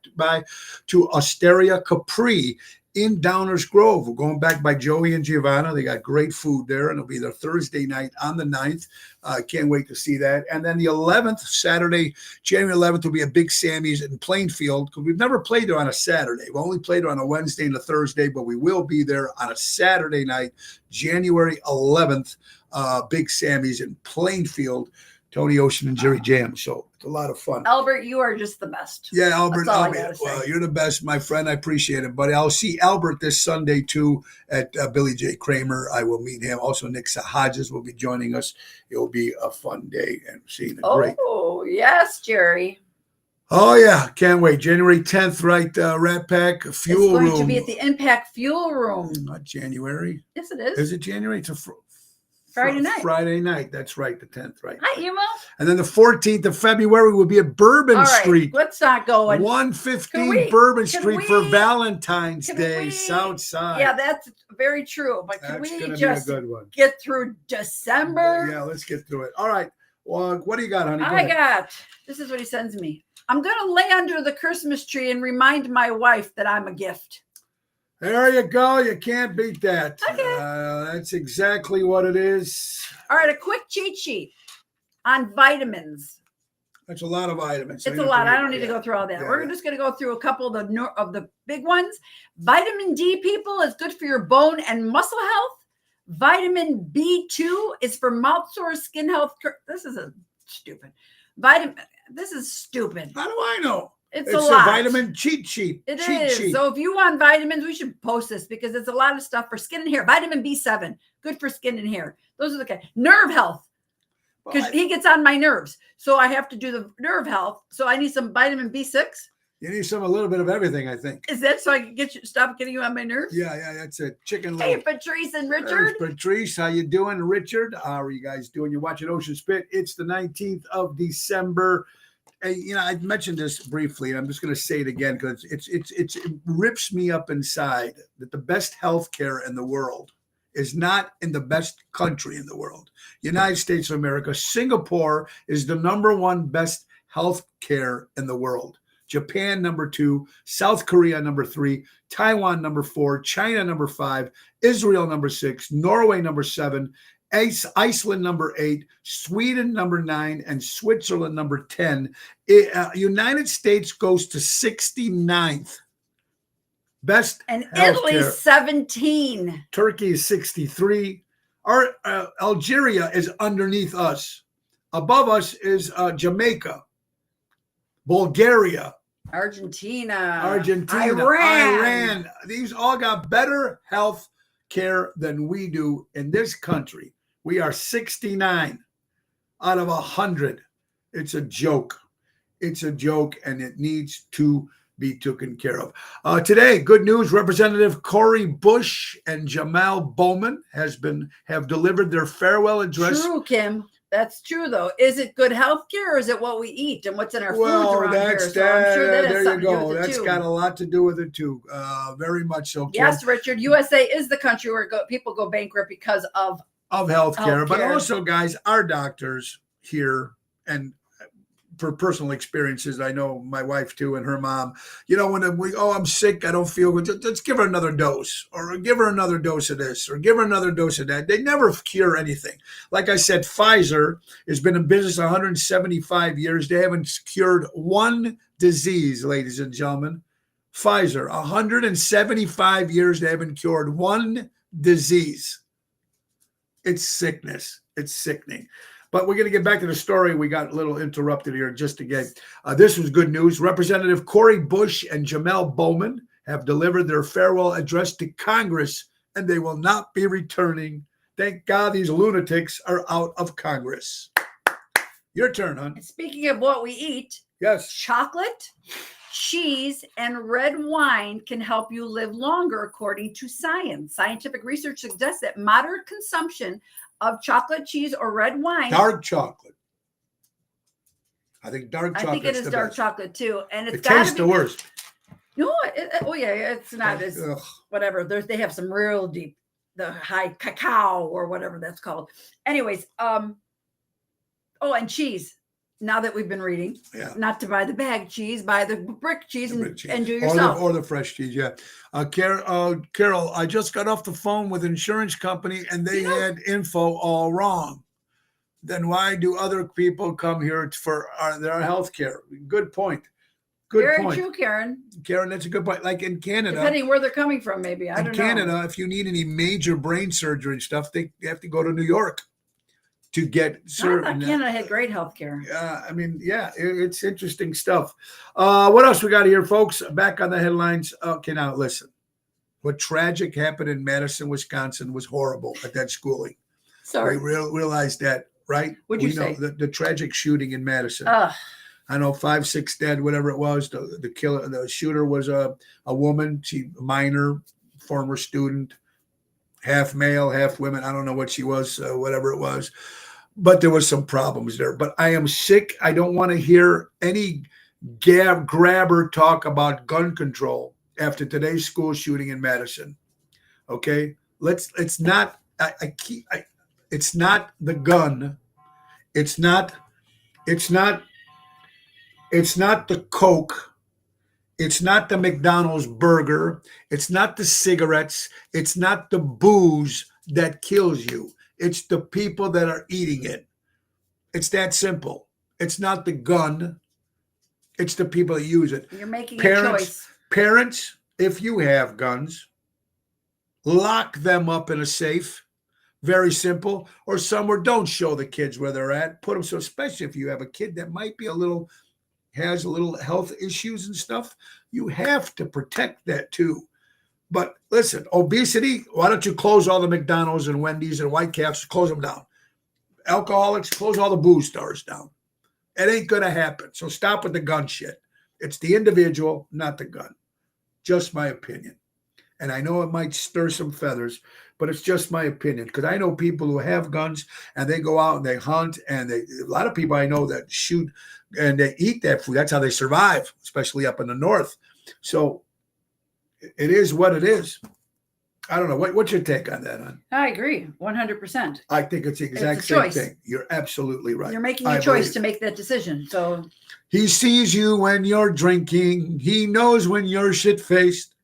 to Osteria Capri in Downers Grove. We're going back by Joey and Giovanna. They got great food there, and it'll be their Thursday night on the 9th. Can't wait to see that. And then the 11th, Saturday, January 11th, will be a Big Sammy's in Plainfield, because we've never played there on a Saturday. We've only played there on a Wednesday and a Thursday, but we will be there on a Saturday night, January 11th, Big Sammy's in Plainfield, Tony Ocean and Jerry Jam. So it's a lot of fun. Albert, you are just the best. Yeah, Albert. That's all I gotta say. Well, you're the best, my friend. I appreciate it, buddy. I'll see Albert this Sunday too at Billy J. Kramer. I will meet him. Also, Nick Hodges will be joining us. It will be a fun day and seeing a great. Oh yes, Jerry. Oh yeah, can't wait. January 10th, right? Rat Pack Fuel Room. It's going to be at the Impact Fuel Room. Not January. Yes, it is. Is it January? It's a Friday night. Friday night. That's right, the 10th, right? Hi, Emo. And then the 14th of February will be at Bourbon All right, Street. let's not go. 115 Bourbon can Street for we- Valentine's can Day, we- Southside. Yeah, that's very true. But can That's we gonna just be a good one. get through December? Yeah, let's get through it. All right. Well, what do you got, honey? Go I ahead. got. This is what he sends me. I'm going to lay under the Christmas tree and remind my wife that I'm a gift. There you go. You can't beat that. Okay. That's exactly what it is. All right, a quick cheat sheet on vitamins. That's a lot of vitamins. It's a lot. I don't need to go through all that. Yeah, We're yeah. just going to go through a couple of the big ones. Vitamin D, people, is good for your bone and muscle health. Vitamin B2 is for mouth sores, skin health. This is a stupid vitamin. This is stupid. How do I know? It's It's a lot. vitamin cheat sheet. It cheat is. sheet. So if you want vitamins, we should post this because it's a lot of stuff for skin and hair. Vitamin B7, good for skin and hair. Those are the kind. Nerve health, because Well, he gets on my nerves. So I have to do the nerve health. So I need some vitamin B6. you need a little bit of everything, I think. Is that so I can stop getting you on my nerves? Yeah, that's it. Chicken Hey, little. Patrice and There's Richard. Patrice, how you doing? Richard, how are you guys doing? You're watching Ocean Spit. It's the 19th of December. And, I mentioned this briefly, and I'm just going to say it again because it rips me up inside that the best healthcare in the world is not in the best country in the world. United States of America. Singapore is the number one best healthcare in the world. Japan, number 2, South Korea, number 3, Taiwan, number 4, China, number 5, Israel, number 6, Norway, number 7, Iceland, number 8, Sweden, number 9, and Switzerland, number 10. United States goes to 69th. Best And healthcare. Italy, 17. Turkey is 63. Our Algeria is underneath us. Above us is Jamaica, Bulgaria, Argentina. Argentina, Iran. These all got better health care than we do in this country. We are 69 out of 100. It's a joke. It's a joke, and it needs to be taken care of. Today, good news. Representative Cori Bush and Jamal Bowman have delivered their farewell address. True, Kim. That's true, though. Is it good health care, or is it what we eat and what's in our foods Well, around that's here? So I'm sure that has there you something to do go. with it, That's too. got a lot to do with it too. Very much so. Kim. Yes, Richard. USA is the country where people go bankrupt because of Of healthcare, but Healthcare. also, guys, our doctors here, and for personal experiences. I know my wife too, and her mom. When I'm sick, I don't feel good. Let's give her another dose, or give her another dose of this, or give her another dose of that. They never cure anything. Like I said, Pfizer has been in business 175 years. They haven't cured one disease, ladies and gentlemen. Pfizer, 175 years, they haven't cured one disease. It's sickness. It's sickening. But we're going to get back to the story. We got a little interrupted here just again. This was good news. Representative Cori Bush and Jamel Bowman have delivered their farewell address to Congress, and they will not be returning. Thank God these lunatics are out of Congress. Your turn, hon. Speaking of what we eat, Yes. chocolate, cheese, and red wine can help you live longer, according to science. Scientific research suggests that moderate consumption of chocolate, cheese, or red wine. Dark chocolate. I think dark chocolate. I think it is dark chocolate too, and It it's got tastes to be the worst. No, it's not as Ugh. whatever. They have some real deep, the high cacao or whatever that's called. Anyways, and cheese. Now that we've been reading, not to buy the bag cheese, buy the brick cheese and do it yourself. Or the fresh cheese, yeah. Carol, I just got off the phone with insurance company and they had info all wrong. Then why do other people come here for their health care? Good point. Very true, Karen. Karen, that's a good point. Like in Canada. Depending where they're coming from, maybe. I don't know. In Canada, if you need any major brain surgery and stuff, they have to go to New York to get served. I thought Canada had great health care. It's interesting stuff. What else we got here, folks? Back on the headlines. Okay, now listen. What tragic happened in Madison, Wisconsin was horrible at that schooling. Sorry. We realized that, right? What'd you say? The tragic shooting in Madison. I know 5, 6 dead, whatever it was. The killer, the shooter was a woman, a minor, former student. Half male, half women. I don't know what she was, whatever it was. But there was some problems there. But I am sick. I don't want to hear any grabber talk about gun control after today's school shooting in Madison. Okay? It's not the gun. It's not the Coke. It's not the McDonald's burger. It's not the cigarettes. It's not the booze that kills you. It's the people that are eating it. It's that simple. It's not the gun. It's the people that use it. You're making a choice. Parents, if you have guns, lock them up in a safe. Very simple. Or somewhere, don't show the kids where they're at. Put them, so especially if you have a kid that might be has a little health issues and stuff, you have to protect that too. But listen, obesity, why don't you close all the McDonald's and Wendy's and White Caps, close them down. Alcoholics, close all the booze stores down. It ain't going to happen. So stop with the gun shit. It's the individual, not the gun. Just my opinion. And I know it might stir some feathers, but it's just my opinion. Because I know people who have guns and they go out and they hunt, and a lot of people I know that shoot and they eat that food. That's how they survive, especially up in the north. So it is what it is. I don't know. What's your take on that, hon? I agree, 100%. I think it's the exact same thing. You're absolutely right. You're making a choice to make that decision. So he sees you when you're drinking. He knows when you're shit-faced.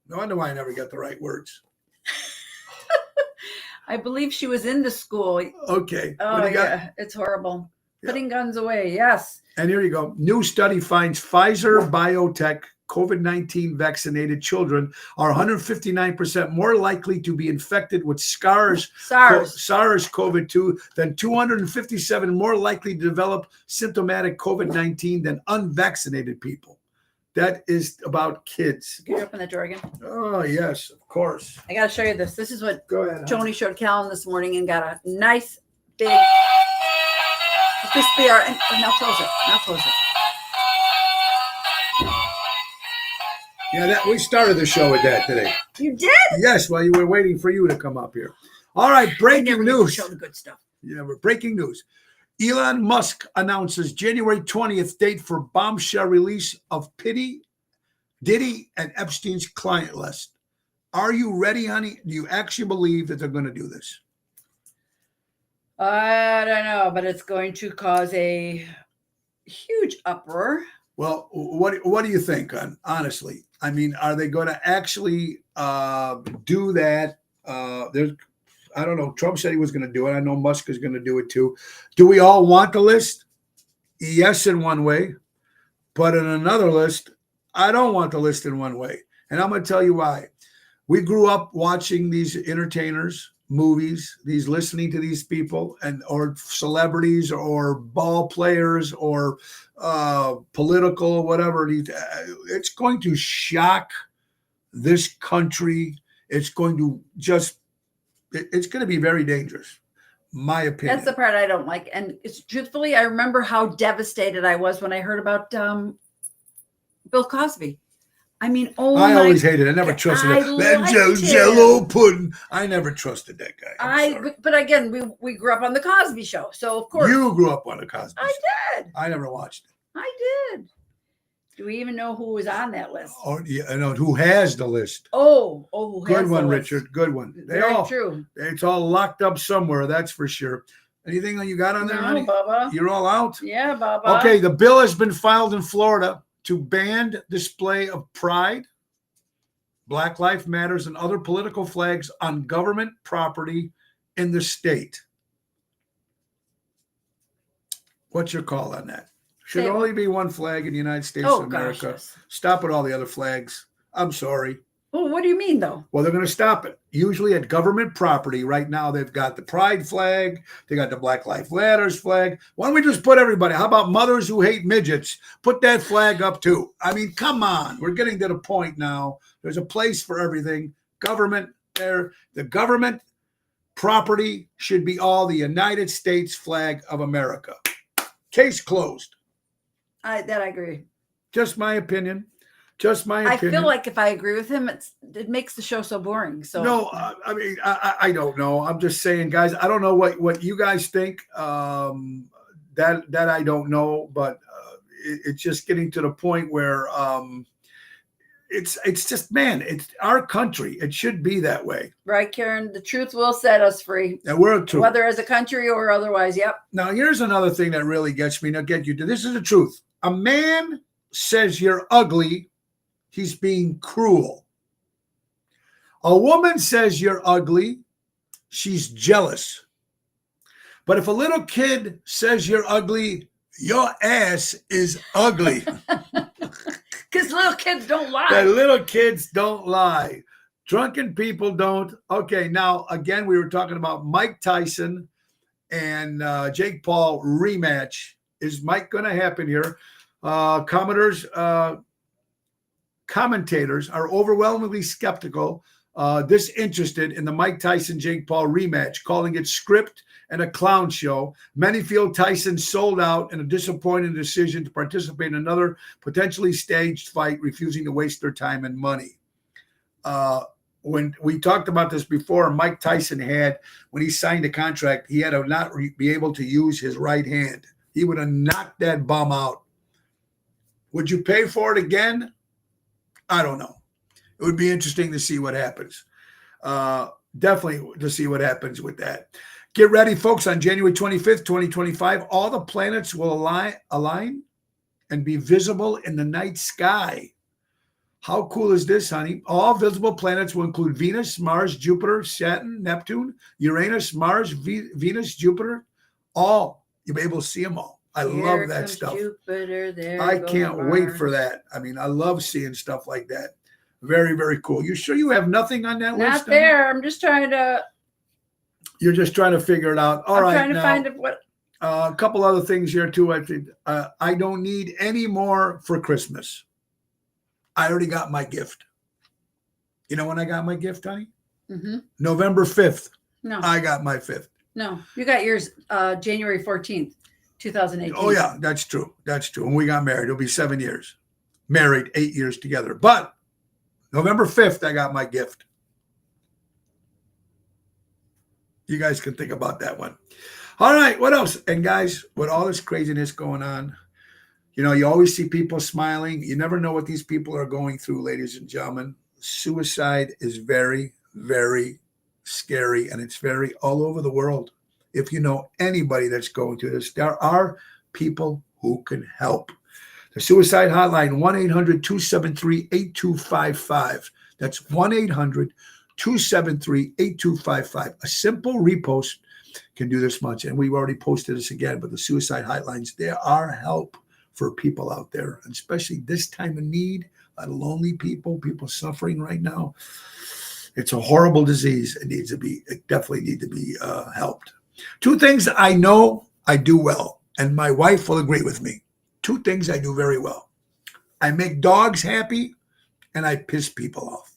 No wonder why I never got the right words. I believe she was in the school. Okay. Oh, yeah. It's horrible. Yeah. Putting guns away. Yes. And here you go. New study finds Pfizer BioNTech COVID-19 vaccinated children are 159% more likely to be infected with SARS-CoV-2 than 257 more likely to develop symptomatic COVID-19 than unvaccinated people. That is about kids. Can you open that door again? Oh, yes, of course. I got to show you this. This is what Go ahead, Tony showed Callan this morning and got a nice big crispy. And now close it. Now close it. Yeah, we started the show with that today. You did? Yes, while you were waiting for you to come up here. All right, breaking news. Show the good stuff. Yeah, we're breaking news. Elon Musk announces January 20th date for bombshell release of Diddy, and Epstein's client list. Are you ready, honey? Do you actually believe that they're going to do this? I don't know, but it's going to cause a huge uproar. Well, what do you think? Honestly, I mean, are they going to actually do that? There's, I don't know. Trump said he was going to do it. I know Musk is going to do it too. Do we all want the list? Yes, in one way, but in another list, I don't want the list in one way, and I'm going to tell you why. We grew up watching these entertainers, movies, these listening to these people, and or celebrities or ball players or political whatever. It's going to shock this country. It's going to just. It's going to be very dangerous. My opinion. That's the part I don't like. And it's truthfully, I remember how devastated I was when I heard about Bill Cosby. I mean, I always hated it. I never trusted that Jello pudding. I never trusted that guy. But again, we grew up on the Cosby Show, so of course you grew up on the Cosby I Show. did. I never watched it. I did. Do we even know who was on that list? Oh, yeah, I know who has the list. Oh, good one, Richard. Good one. Very true. It's all locked up somewhere. That's for sure. Anything that you got on there, honey? Bubba. You're all out. Yeah, Bubba. Okay, the bill has been filed in Florida to ban display of pride, Black Lives Matters, and other political flags on government property in the state. What's your call on that? Should only be one flag in the United States of America. Gosh, yes. Stop with all the other flags. I'm sorry. Well, what do you mean, though? Well, they're going to stop it. Usually at government property right now, they've got the pride flag. They got the Black Lives Matters flag. Why don't we just put everybody? How about mothers who hate midgets? Put that flag up too. I mean, come on. We're getting to the point now. There's a place for everything. Government there. The government property should be all the United States flag of America. Case closed. I agree. Just my opinion. I feel like if I agree with him, it makes the show so boring. So no, I mean, I don't know. I'm just saying, guys. I don't know what you guys think. That I don't know, but it's just getting to the point where it's just, man, it's our country. It should be that way, right, Karen? The truth will set us free. And we're true, whether as a country or otherwise. Yep. Now, here's another thing that really gets me. Now, get you to this is the truth. A man says you're ugly. He's being cruel. A woman says you're ugly. She's jealous. But if a little kid says you're ugly, your ass is ugly. Because little kids don't lie. The little kids don't lie. Drunken people don't. Okay, now, again, we were talking about Mike Tyson and Jake Paul rematch. Is Mike going to happen here? Commentators are overwhelmingly skeptical, disinterested in the Mike Tyson-Jake Paul rematch, calling it script and a clown show. Many feel Tyson sold out in a disappointing decision to participate in another potentially staged fight, refusing to waste their time and money. When we talked about this before, Mike Tyson when he signed the contract, he had to not be able to use his right hand. He would have knocked that bum out. Would you pay for it again? I don't know. It would be interesting to see what happens. Definitely to see what happens with that. Get ready, folks. On January 25th, 2025, all the planets will align and be visible in the night sky. How cool is this, honey? All visible planets will include Venus, Mars, Jupiter, Saturn, Neptune, Uranus, Mars, Venus, Jupiter. All. You'll be able to see them all. I love that stuff. Jupiter, I can't wait for that. I mean, I love seeing stuff like that. Very, very cool. You sure you have nothing on that list? Not there. I'm just trying to. You're just trying to figure it out. All right. I'm trying to find what. A couple other things here too. I think I don't need any more for Christmas. I already got my gift. You know when I got my gift, honey? Mm-hmm. November 5th. No. I got my 5th. No, you got yours January 14th, 2018. Oh, yeah, that's true. That's true. When we got married, it'll be 7 years. Married 8 years together. But November 5th, I got my gift. You guys can think about that one. All right, what else? And guys, with all this craziness going on, you know, you always see people smiling. You never know what these people are going through, ladies and gentlemen. Suicide is very, very scary, and it's very all over the world. if you know anybody that's going through this, there are people who can help. The suicide hotline, 1-800-273-8255. That's 1-800-273-8255. A simple repost can do this much. And we've already posted this again, but the suicide hotlines, there are help for people out there, and especially this time of need, a lot of lonely people suffering right now. It's a horrible disease. It definitely needs to be helped. Two things I know I do well, and my wife will agree with me. Two things I do very well. I make dogs happy, and I piss people off.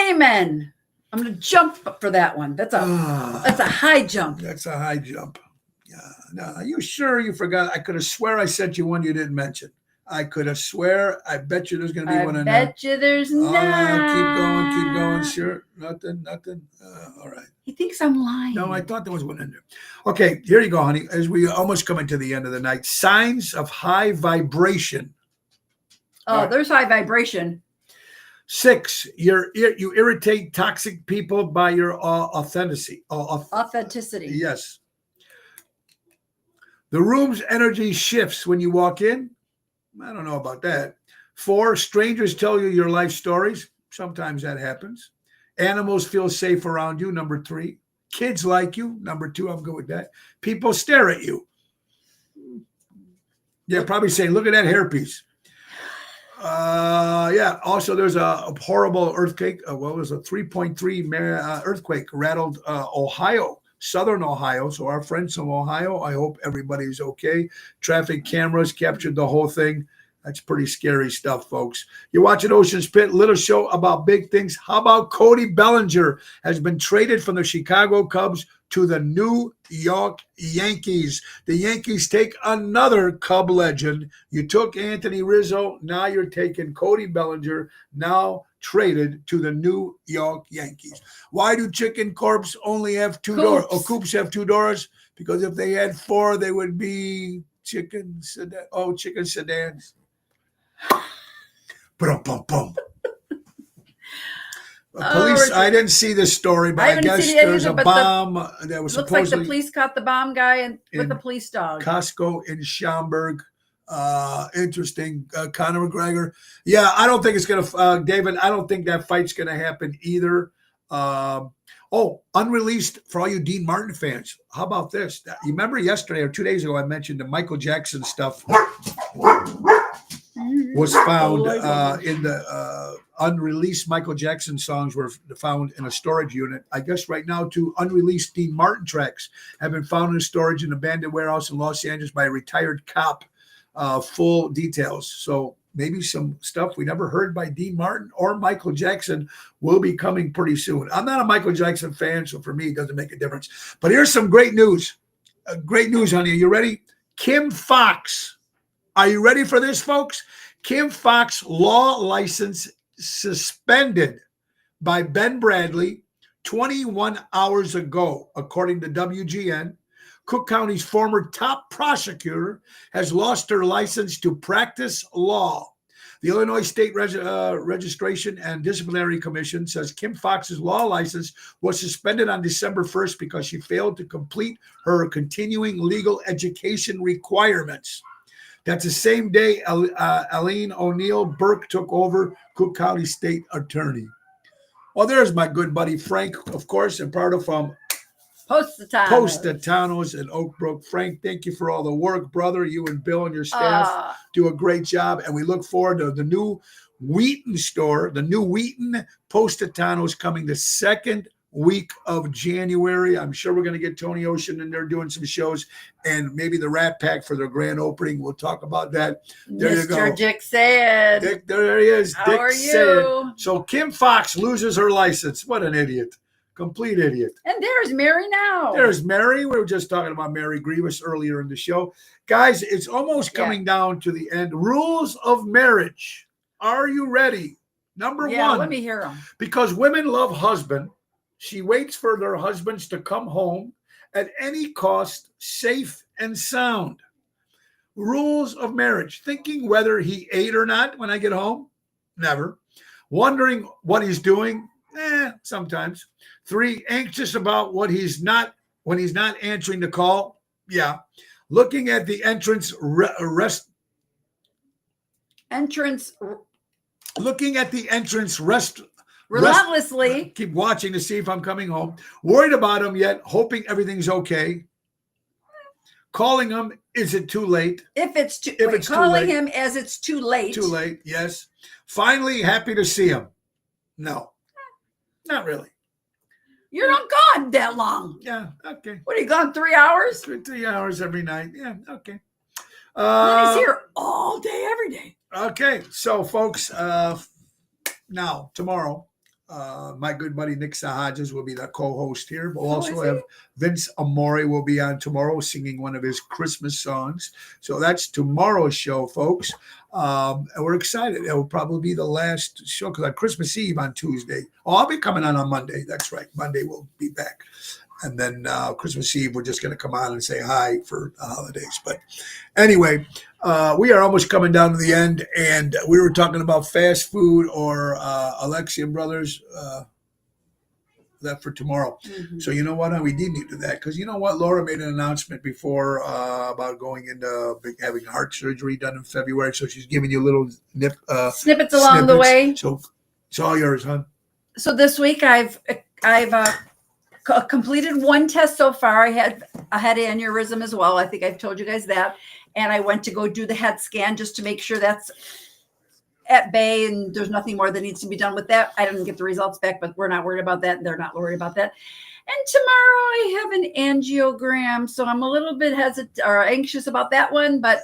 Amen. I'm going to jump for that one. That's a high jump. That's a high jump. Yeah. No, are you sure you forgot? I could have swear I sent you one you didn't mention. I could have swear. I bet you there's going to be one in there. I bet you there's not. Keep going. Sure. Nothing. All right. He thinks I'm lying. No, I thought there was one in there. Okay, here you go, honey. As we almost coming to the end of the night, signs of high vibration. Oh, right. There's high vibration. 6, you irritate toxic people by your authenticity. Authenticity. Yes. The room's energy shifts when you walk in. I don't know about that. 4, strangers tell you your life stories. Sometimes that happens. Animals feel safe around you. Number 3. Kids like you. Number 2, I'm good with that. People stare at you. Yeah, probably saying, look at that hairpiece. Yeah. Also, there's a horrible earthquake. It was a 3.3 earthquake rattled Ohio, southern Ohio. So our friends from Ohio, I hope everybody's okay. Traffic cameras captured the whole thing. That's pretty scary stuff, folks. You're watching Ocean's Pit, little show about big things. How about Cody Bellinger has been traded from the Chicago Cubs to the New York Yankees. The Yankees take another Cub legend. You took Anthony Rizzo. Now you're taking Cody Bellinger, now traded to the New York Yankees. Why do chicken corps only have 2 doors? Or coops have 2 doors? Because if they had 4, they would be chicken sedans. Boom. Police. I didn't see this story, but I guess there's a bomb that was supposedly. Looks like the police caught the bomb guy with the police dog. Costco in Schaumburg. Interesting. Conor McGregor. Yeah, I don't think it's gonna. David, I don't think that fight's gonna happen either. Unreleased for all you Dean Martin fans. How about this? You remember yesterday or 2 days ago I mentioned the Michael Jackson stuff was found in the unreleased Michael Jackson songs were found in a storage unit. I guess right now 2 unreleased Dean Martin tracks have been found in storage in an abandoned warehouse in Los Angeles by a retired cop. Full details. So maybe some stuff we never heard by Dean Martin or Michael Jackson will be coming pretty soon. I'm not a Michael Jackson fan, so for me it doesn't make a difference. But here's some great news. Great news, honey. Are you ready? Kim Fox. Are you ready for this, folks? Kim Fox law license suspended by Ben Bradley 21 hours ago, according to WGN. Cook County's former top prosecutor has lost her license to practice law. The Illinois State Registration and Disciplinary Commission says Kim Fox's law license was suspended on December 1st because she failed to complete her continuing legal education requirements. That's the same day Eileen O'Neill Burke took over Cook County State Attorney. Well, there's my good buddy Frank, of course, and part of Positano's in Oak Brook. Frank, thank you for all the work, brother. You and Bill and your staff do a great job. And we look forward to the new Wheaton store, the new Wheaton Positano's coming the second week of January. I'm sure we're going to get Tony Ocean in there doing some shows and maybe the Rat Pack for their grand opening. We'll talk about that. There Mr. you go. Dick said. Dick, there he is. How Dick are said. you? So Kim Fox loses her license. What an idiot. Complete idiot. And there's Mary now. There's Mary. We were just talking about Mary Grievous earlier in the show. Guys, it's almost coming down to the end. Rules of marriage. Are you ready? Number 1. Let me hear them. Because women love husband, she waits for their husbands to come home at any cost, safe and sound. Rules of marriage. Thinking whether he ate or not when I get home? Never. Wondering what he's doing? Sometimes. 3, anxious about what he's not when he's not answering the call. Yeah. Looking at the entrance looking at the entrance relentlessly. Keep watching to see if I'm coming home. Worried about him yet, hoping everything's okay. Calling him, is it too late? Calling him as it's too late. Too late, yes. Finally, happy to see him. No, not really. You're not gone that long. Yeah, okay. What, are you gone 3 hours? 3 hours every night. Yeah, okay. He's here all day, every day. Okay, so folks, now tomorrow, my good buddy Nick Sahajas will be the co-host here. We'll also have Vince Amore will be on tomorrow singing one of his Christmas songs. So that's tomorrow's show, folks. And we're excited. It will probably be the last show because on Christmas Eve on Tuesday. Oh, I'll be coming on Monday. That's right. Monday we'll be back. And then Christmas Eve, we're just going to come on and say hi for the holidays. But anyway, we are almost coming down to the end. And we were talking about fast food or Alexian Brothers. That for tomorrow. Mm-hmm. So you know what? We did need to do that because you know what? Laura made an announcement before about going into having heart surgery done in February. So she's giving you a little snippets along the way. So it's all yours, hon. So this week I've completed one test so far. I had a head aneurysm as well. I think I've told you guys that. And I went to go do the head scan just to make sure that's at bay and there's nothing more that needs to be done with that. I didn't get the results back, but we're not worried about that. They're not worried about that. And tomorrow I have an angiogram. So I'm a little bit hesitant or anxious about that one, but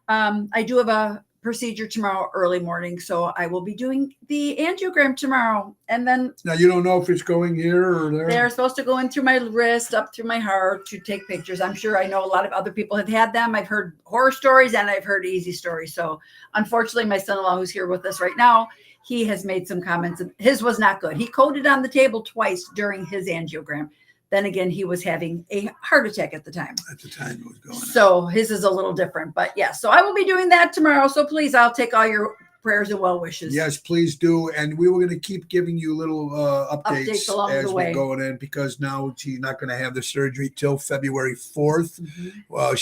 I do have a procedure tomorrow early morning. So I will be doing the angiogram tomorrow. And then now you don't know if it's going here or there. They're supposed to go in through my wrist, up through my heart to take pictures. I'm sure I know a lot of other people have had them. I've heard horror stories and I've heard easy stories. So unfortunately, my son-in-law who's here with us right now, he has made some comments. His was not good. He coded on the table twice during his angiogram. Then again, he was having a heart attack at the time. At the time it was going on. So his is a little different. But yeah, so I will be doing that tomorrow. So please, I'll take all your prayers and well wishes. Yes, please do. And we were going to keep giving you little updates along as the way. we're going in because now she's not going to have the surgery till February 4th. Mm-hmm. Well,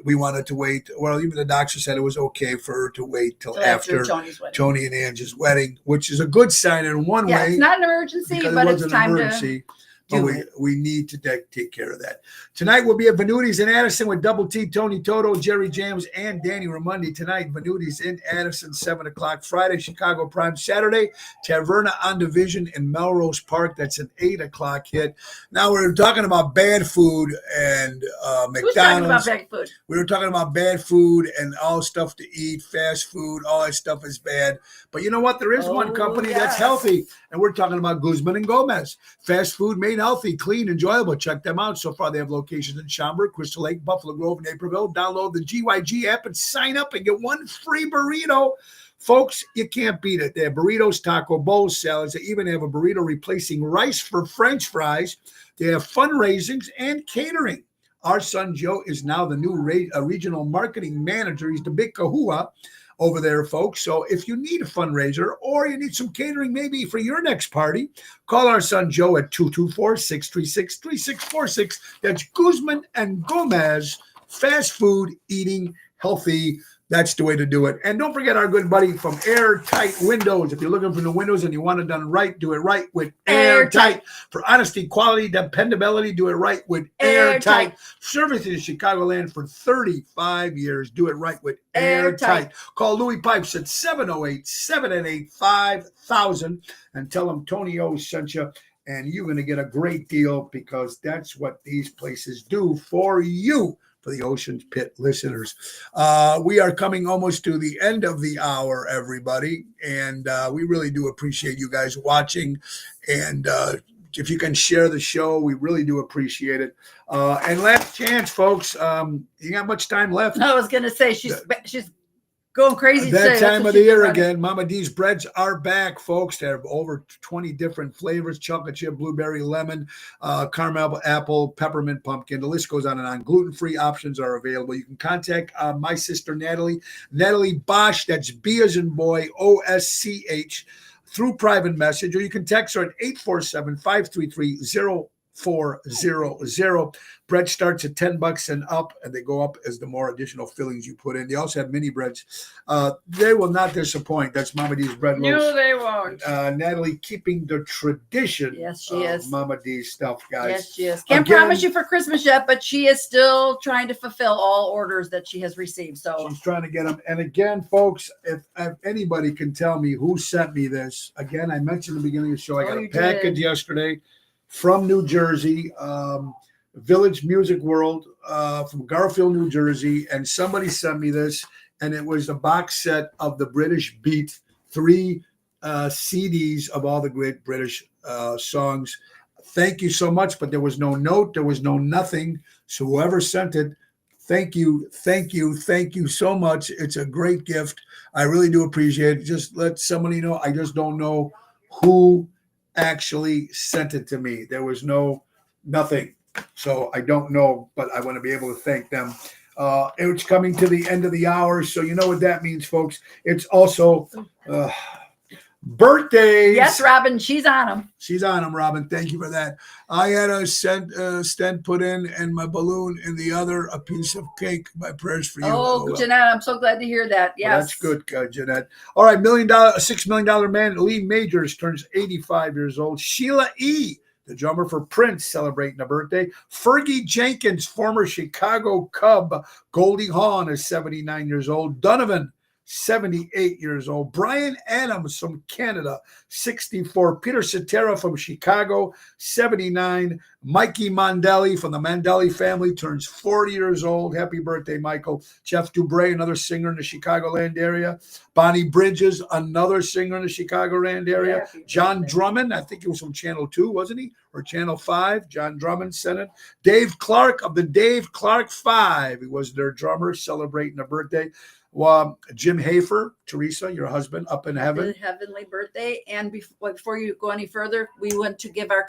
we wanted to wait. Well, even the doctor said it was okay for her to wait till after Tony and Angie's wedding, which is a good sign in one way. Yeah, it's not an emergency, but it's time to But we need to take care of that. Tonight we'll be at Venuti's in Addison with Double T, Tony Toto, Jerry Jams, and Danny Ramundi. Tonight, Venuti's in Addison, 7 o'clock. Friday, Chicago Prime. Saturday, Taverna on Division in Melrose Park. That's an 8 o'clock hit. Now we're talking about bad food and McDonald's. Who's talking about bad food? We were talking about bad food and all stuff to eat, fast food, all that stuff is bad. But you know what? There is one company that's healthy, and we're talking about Guzman and Gomez. Fast food made healthy, clean, enjoyable. Check them out. So far, they have locations in Schaumburg, Crystal Lake, Buffalo Grove, Naperville. Download the GYG app and sign up and get one free burrito. Folks, you can't beat it. They have burritos, taco bowls, salads. They even have a burrito replacing rice for French fries. They have fundraisings and catering. Our son Joe is now the new regional marketing manager. He's the big kahua over there, folks. So if you need a fundraiser or you need some catering maybe for your next party, call our son Joe at 224-636-3646. That's Guzman and Gomez, fast food, eating healthy. That's the way to do it. And don't forget our good buddy from Airtight Windows. If you're looking for the windows and you want it done right, do it right with Airtight. For honesty, quality, dependability, do it right with Airtight. Service in Chicagoland for 35 years. Do it right with Airtight. Call Louis Pipes at 708-788-5000 and tell him Tony O sent you. And you're going to get a great deal because that's what these places do for you. For the Ocean's Pit listeners. We are coming almost to the end of the hour, everybody, and we really do appreciate you guys watching, and if you can share the show, we really do appreciate it. And last chance, folks, you got much time left? I was going to say, she's going crazy that time of the year again. Mama D's breads are back, folks. They have over 20 different flavors: chocolate chip, blueberry, lemon, caramel, apple, peppermint, pumpkin. The list goes on and on. Gluten-free options are available. You can contact my sister Natalie Bosch. That's B as in boy, OSCH, through private message, or you can text her at 847-533-0500. 400. Bread starts at $10 and up, and they go up as the more additional fillings you put in. They also have mini breads. They will not disappoint. That's Mama D's bread loaves. No, they won't. Natalie keeping the tradition. Yes, she is. Mama D's stuff, guys. Yes, she is. Can't promise you for Christmas yet, but she is still trying to fulfill all orders that she has received. So she's trying to get them. And again, folks, if anybody can tell me who sent me this, again, I mentioned at the beginning of the show, I got a package yesterday from New Jersey, Village Music World, from Garfield, New Jersey, and somebody sent me this, and it was a box set of the British Beat, 3 CDs of all the great British songs. Thank you so much, but there was no note, there was no nothing. So whoever sent it, thank you so much. It's a great gift. I really do appreciate it. Just let somebody know. I just don't know who actually sent it to me. There was nothing. So I don't know, but I want to be able to thank them. It's coming to the end of the hour. So you know what that means, folks. It's also birthdays. Yes, Robin, she's on them. She's on them, Robin. Thank you for that. I had a stent put in, and my balloon in the other, a piece of cake. My prayers for you. Oh, Jeanette, I'm so glad to hear that. Yes. Well, that's good, Jeanette. All right, $6 million man, Lee Majors, turns 85 years old. Sheila E., the drummer for Prince, celebrating a birthday. Fergie Jenkins, former Chicago Cub. Goldie Hawn is 79 years old. Donovan, 78 years old. Brian Adams from Canada, 64. Peter Cetera from Chicago, 79. Mikey Mandelli from the Mandelli family turns 40 years old. Happy birthday, Michael. Jeff Dubray, another singer in the Chicagoland area. Bonnie Bridges, another singer in the Chicagoland area. John Drummond, I think he was from Channel 2, wasn't he? Or Channel 5. John Drummond sent it. Dave Clark of the Dave Clark 5. He was their drummer, celebrating a birthday. Well, Jim Hafer, Teresa, your husband, up in heaven. Heavenly birthday. And before you go any further, we want to give our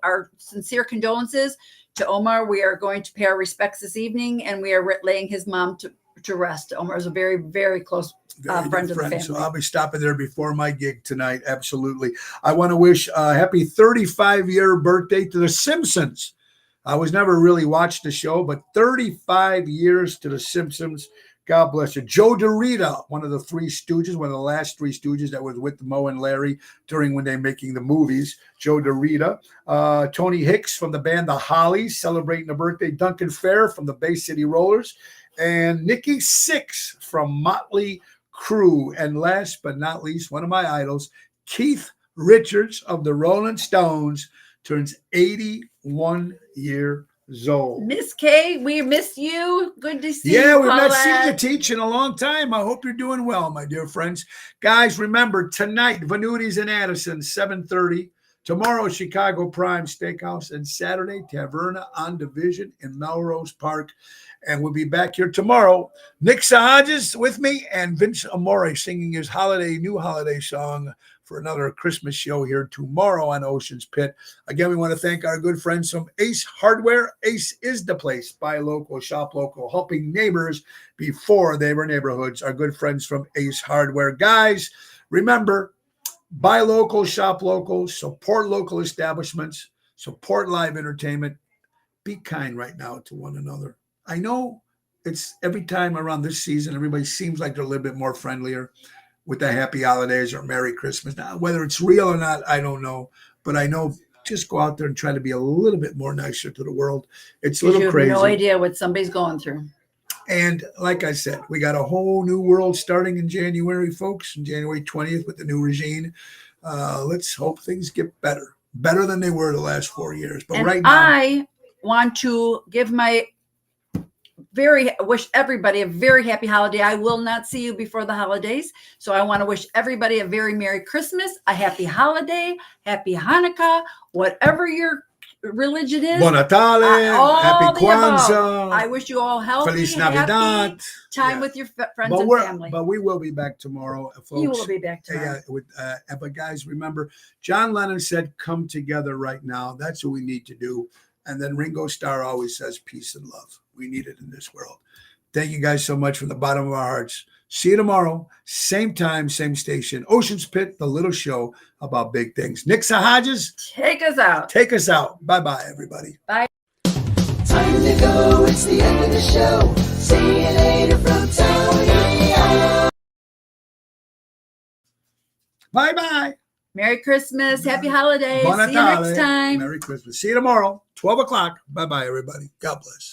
our sincere condolences to Omar. We are going to pay our respects this evening, and we are laying his mom to rest. Omar is a very, very close friend of the family. So I'll be stopping there before my gig tonight. Absolutely. I want to wish a happy 35-year birthday to The Simpsons. I was never really watched the show, but 35 years to The Simpsons. God bless you. Joe DeRita, one of the Three Stooges, one of the last Three Stooges that was with Moe and Larry during when they were making the movies. Joe DeRita. Tony Hicks from the band The Hollies, celebrating the birthday. Duncan Fair from the Bay City Rollers. And Nikki Sixx from Motley Crue. And last but not least, one of my idols, Keith Richards of the Rolling Stones, turns 81 years old. Miss Kay, we miss you. Good to see you. Yeah, we've not seen you teach in a long time. I hope you're doing well, my dear friends. Guys, remember, tonight, Venutis in Addison, 7:30. Tomorrow, Chicago Prime Steakhouse. And Saturday, Taverna on Division in Melrose Park. And we'll be back here tomorrow. Nick Sahajas with me and Vince Amore singing his new holiday song for another Christmas show here tomorrow on Ocean's Pit. Again, we want to thank our good friends from Ace Hardware. Ace is the place. Buy local, shop local, helping neighbors before they were neighborhoods. Our good friends from Ace Hardware. Guys, remember, buy local, shop local, support local establishments, support live entertainment. Be kind right now to one another. I know it's every time around this season, everybody seems like they're a little bit more friendlier with the happy holidays or Merry Christmas. Now, whether it's real or not, I don't know. But I know just go out there and try to be a little bit more nicer to the world. It's a little crazy. You have no idea what somebody's going through. And like I said, we got a whole new world starting in January, folks, on January 20th with the new regime. Let's hope things get better than they were the last 4 years. But right now, I want to give wish everybody a very happy holiday. I will not see you before the holidays. So I want to wish everybody a very Merry Christmas, a happy holiday, happy Hanukkah, whatever your religion is. Bon Natale, happy Kwanzaa. I wish you all healthy, Feliz Navidad. Happy time with your friends and family. But we will be back tomorrow, folks. You will be back tomorrow. But guys, remember, John Lennon said, come together right now. That's what we need to do. And then Ringo Starr always says peace and love. We need it in this world. Thank you guys so much from the bottom of our hearts. See you tomorrow. Same time, same station. Ocean's Pit, the little show about big things. Nick Sahajas, Take us out. take us out. Bye-bye, everybody. Bye. Time to go, it's the end of the show. See you later from Tony. Bye-bye. Merry Christmas. Happy holidays. Buon See you next Natale. time. Merry Christmas. See you tomorrow, 12 o'clock. Bye-bye, everybody. God bless.